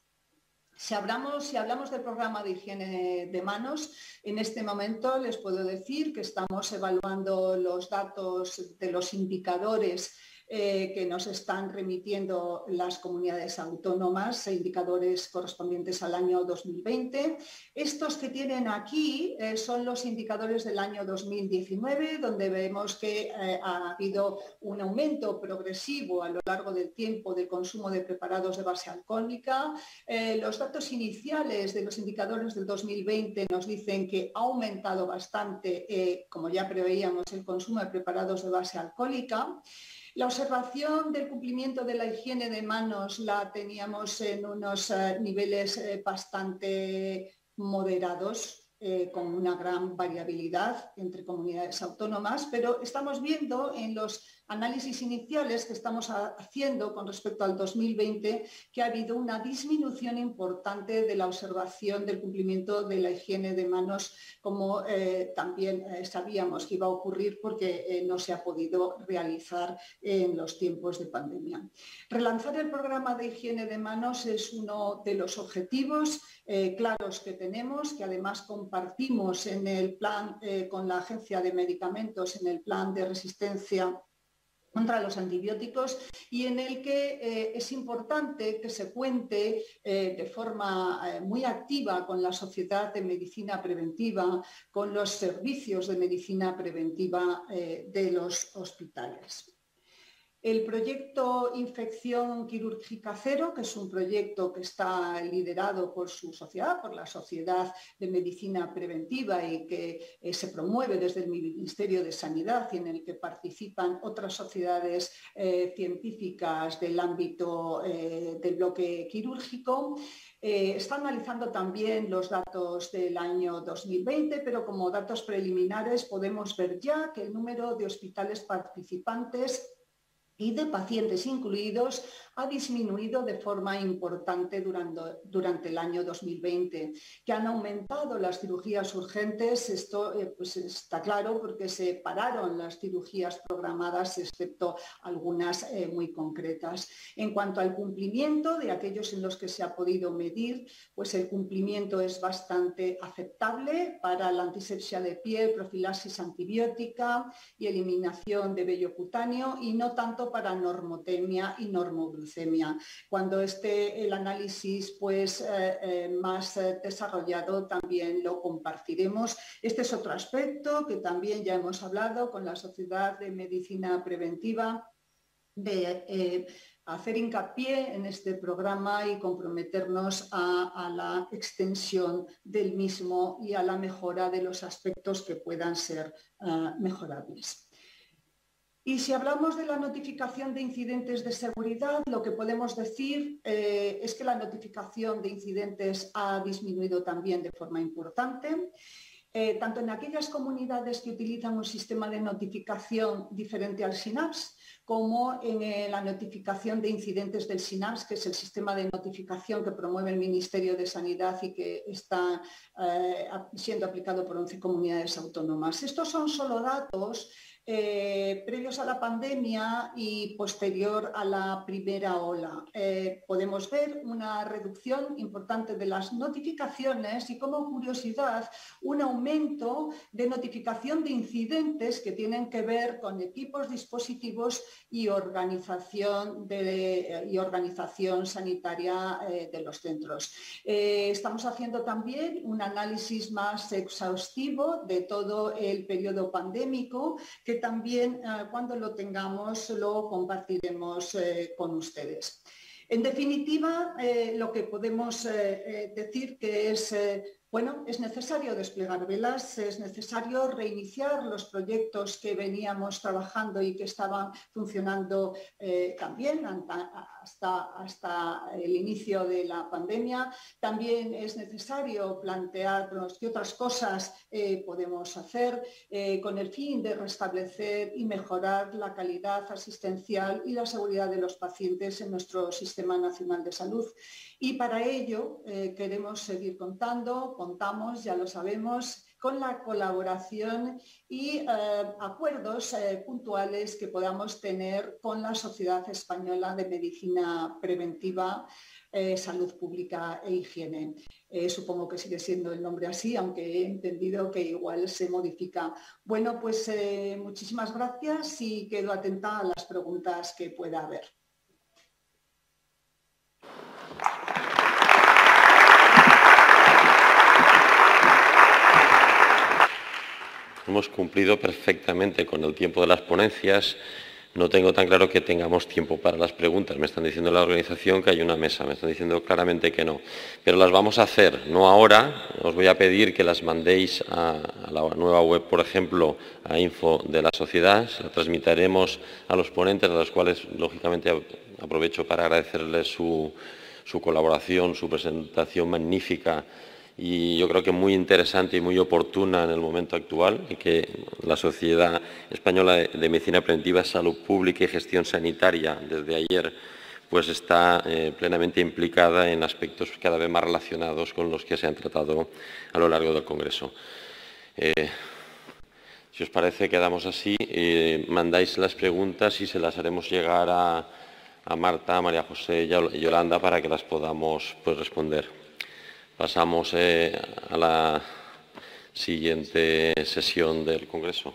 Si hablamos del programa de higiene de manos, en este momento les puedo decir que estamos evaluando los datos de los indicadores que nos están remitiendo las comunidades autónomas, indicadores correspondientes al año 2020. Estos que tienen aquí son los indicadores del año 2019, donde vemos que ha habido un aumento progresivo a lo largo del tiempo del consumo de preparados de base alcohólica. Los datos iniciales de los indicadores del 2020 nos dicen que ha aumentado bastante, como ya preveíamos, el consumo de preparados de base alcohólica. La observación del cumplimiento de la higiene de manos la teníamos en unos niveles bastante moderados. con una gran variabilidad entre comunidades autónomas, pero estamos viendo en los análisis iniciales que estamos haciendo con respecto al 2020 que ha habido una disminución importante de la observación del cumplimiento de la higiene de manos, como también sabíamos que iba a ocurrir porque no se ha podido realizar en los tiempos de pandemia. Relanzar el programa de higiene de manos es uno de los objetivos claros que tenemos, que además compartimos en el plan con la Agencia de Medicamentos, en el plan de resistencia contra los antibióticos, y en el que es importante que se cuente de forma muy activa con la Sociedad de Medicina Preventiva, con los servicios de medicina preventiva de los hospitales. El proyecto Infección Quirúrgica Cero, que es un proyecto que está liderado por su sociedad, por la Sociedad de Medicina Preventiva, y que se promueve desde el Ministerio de Sanidad y en el que participan otras sociedades científicas del ámbito del bloque quirúrgico. Está analizando también los datos del año 2020, pero como datos preliminares podemos ver ya que el número de hospitales participantes y de pacientes incluidos ha disminuido de forma importante durante el año 2020. Que han aumentado las cirugías urgentes, esto pues está claro porque se pararon las cirugías programadas, excepto algunas muy concretas. En cuanto al cumplimiento de aquellos en los que se ha podido medir, pues el cumplimiento es bastante aceptable para la antisepsia de piel, profilaxis antibiótica y eliminación de vello cutáneo, y no tanto para normotemia y normoglucemia. Cuando esté el análisis pues, más desarrollado también lo compartiremos. Este es otro aspecto que también ya hemos hablado con la Sociedad de Medicina Preventiva, de hacer hincapié en este programa y comprometernos a la extensión del mismo y a la mejora de los aspectos que puedan ser mejorables. Y si hablamos de la notificación de incidentes de seguridad, lo que podemos decir es que la notificación de incidentes ha disminuido también de forma importante, tanto en aquellas comunidades que utilizan un sistema de notificación diferente al SINAPS, como en la notificación de incidentes del SINAPS, que es el sistema de notificación que promueve el Ministerio de Sanidad y que está siendo aplicado por 11 comunidades autónomas. Estos son solo datos previos a la pandemia y posterior a la primera ola. Podemos ver una reducción importante de las notificaciones y, como curiosidad, un aumento de notificación de incidentes que tienen que ver con equipos, dispositivos y organización sanitaria de los centros. Estamos haciendo también un análisis más exhaustivo de todo el periodo pandémico, que también cuando lo tengamos lo compartiremos con ustedes. En definitiva, lo que podemos decir que es bueno, es necesario desplegar velas, es necesario reiniciar los proyectos que veníamos trabajando y que estaban funcionando también hasta el inicio de la pandemia. También es necesario plantearnos qué otras cosas podemos hacer con el fin de restablecer y mejorar la calidad asistencial y la seguridad de los pacientes en nuestro Sistema Nacional de Salud. Y para ello queremos seguir contamos, ya lo sabemos, con la colaboración y acuerdos puntuales que podamos tener con la Sociedad Española de Medicina Preventiva, Salud Pública e Higiene. Supongo que sigue siendo el nombre así, aunque he entendido que igual se modifica. Bueno, pues muchísimas gracias y quedo atenta a las preguntas que pueda haber. Hemos cumplido perfectamente con el tiempo de las ponencias. No tengo tan claro que tengamos tiempo para las preguntas. Me están diciendo la organización que hay una mesa, me están diciendo claramente que no. Pero las vamos a hacer, no ahora. Os voy a pedir que las mandéis a la nueva web, por ejemplo, a info de la sociedad. La transmitiremos a los ponentes, a los cuales, lógicamente, aprovecho para agradecerles su colaboración, su presentación magnífica y yo creo que muy interesante y muy oportuna en el momento actual, y que la Sociedad Española de Medicina Preventiva, Salud Pública y Gestión Sanitaria desde ayer pues está plenamente implicada en aspectos cada vez más relacionados con los que se han tratado a lo largo del Congreso. Si os parece, quedamos así. Mandáis las preguntas y se las haremos llegar a Marta, a María José y a Yolanda para que las podamos responder. Pasamos a la siguiente sesión del Congreso.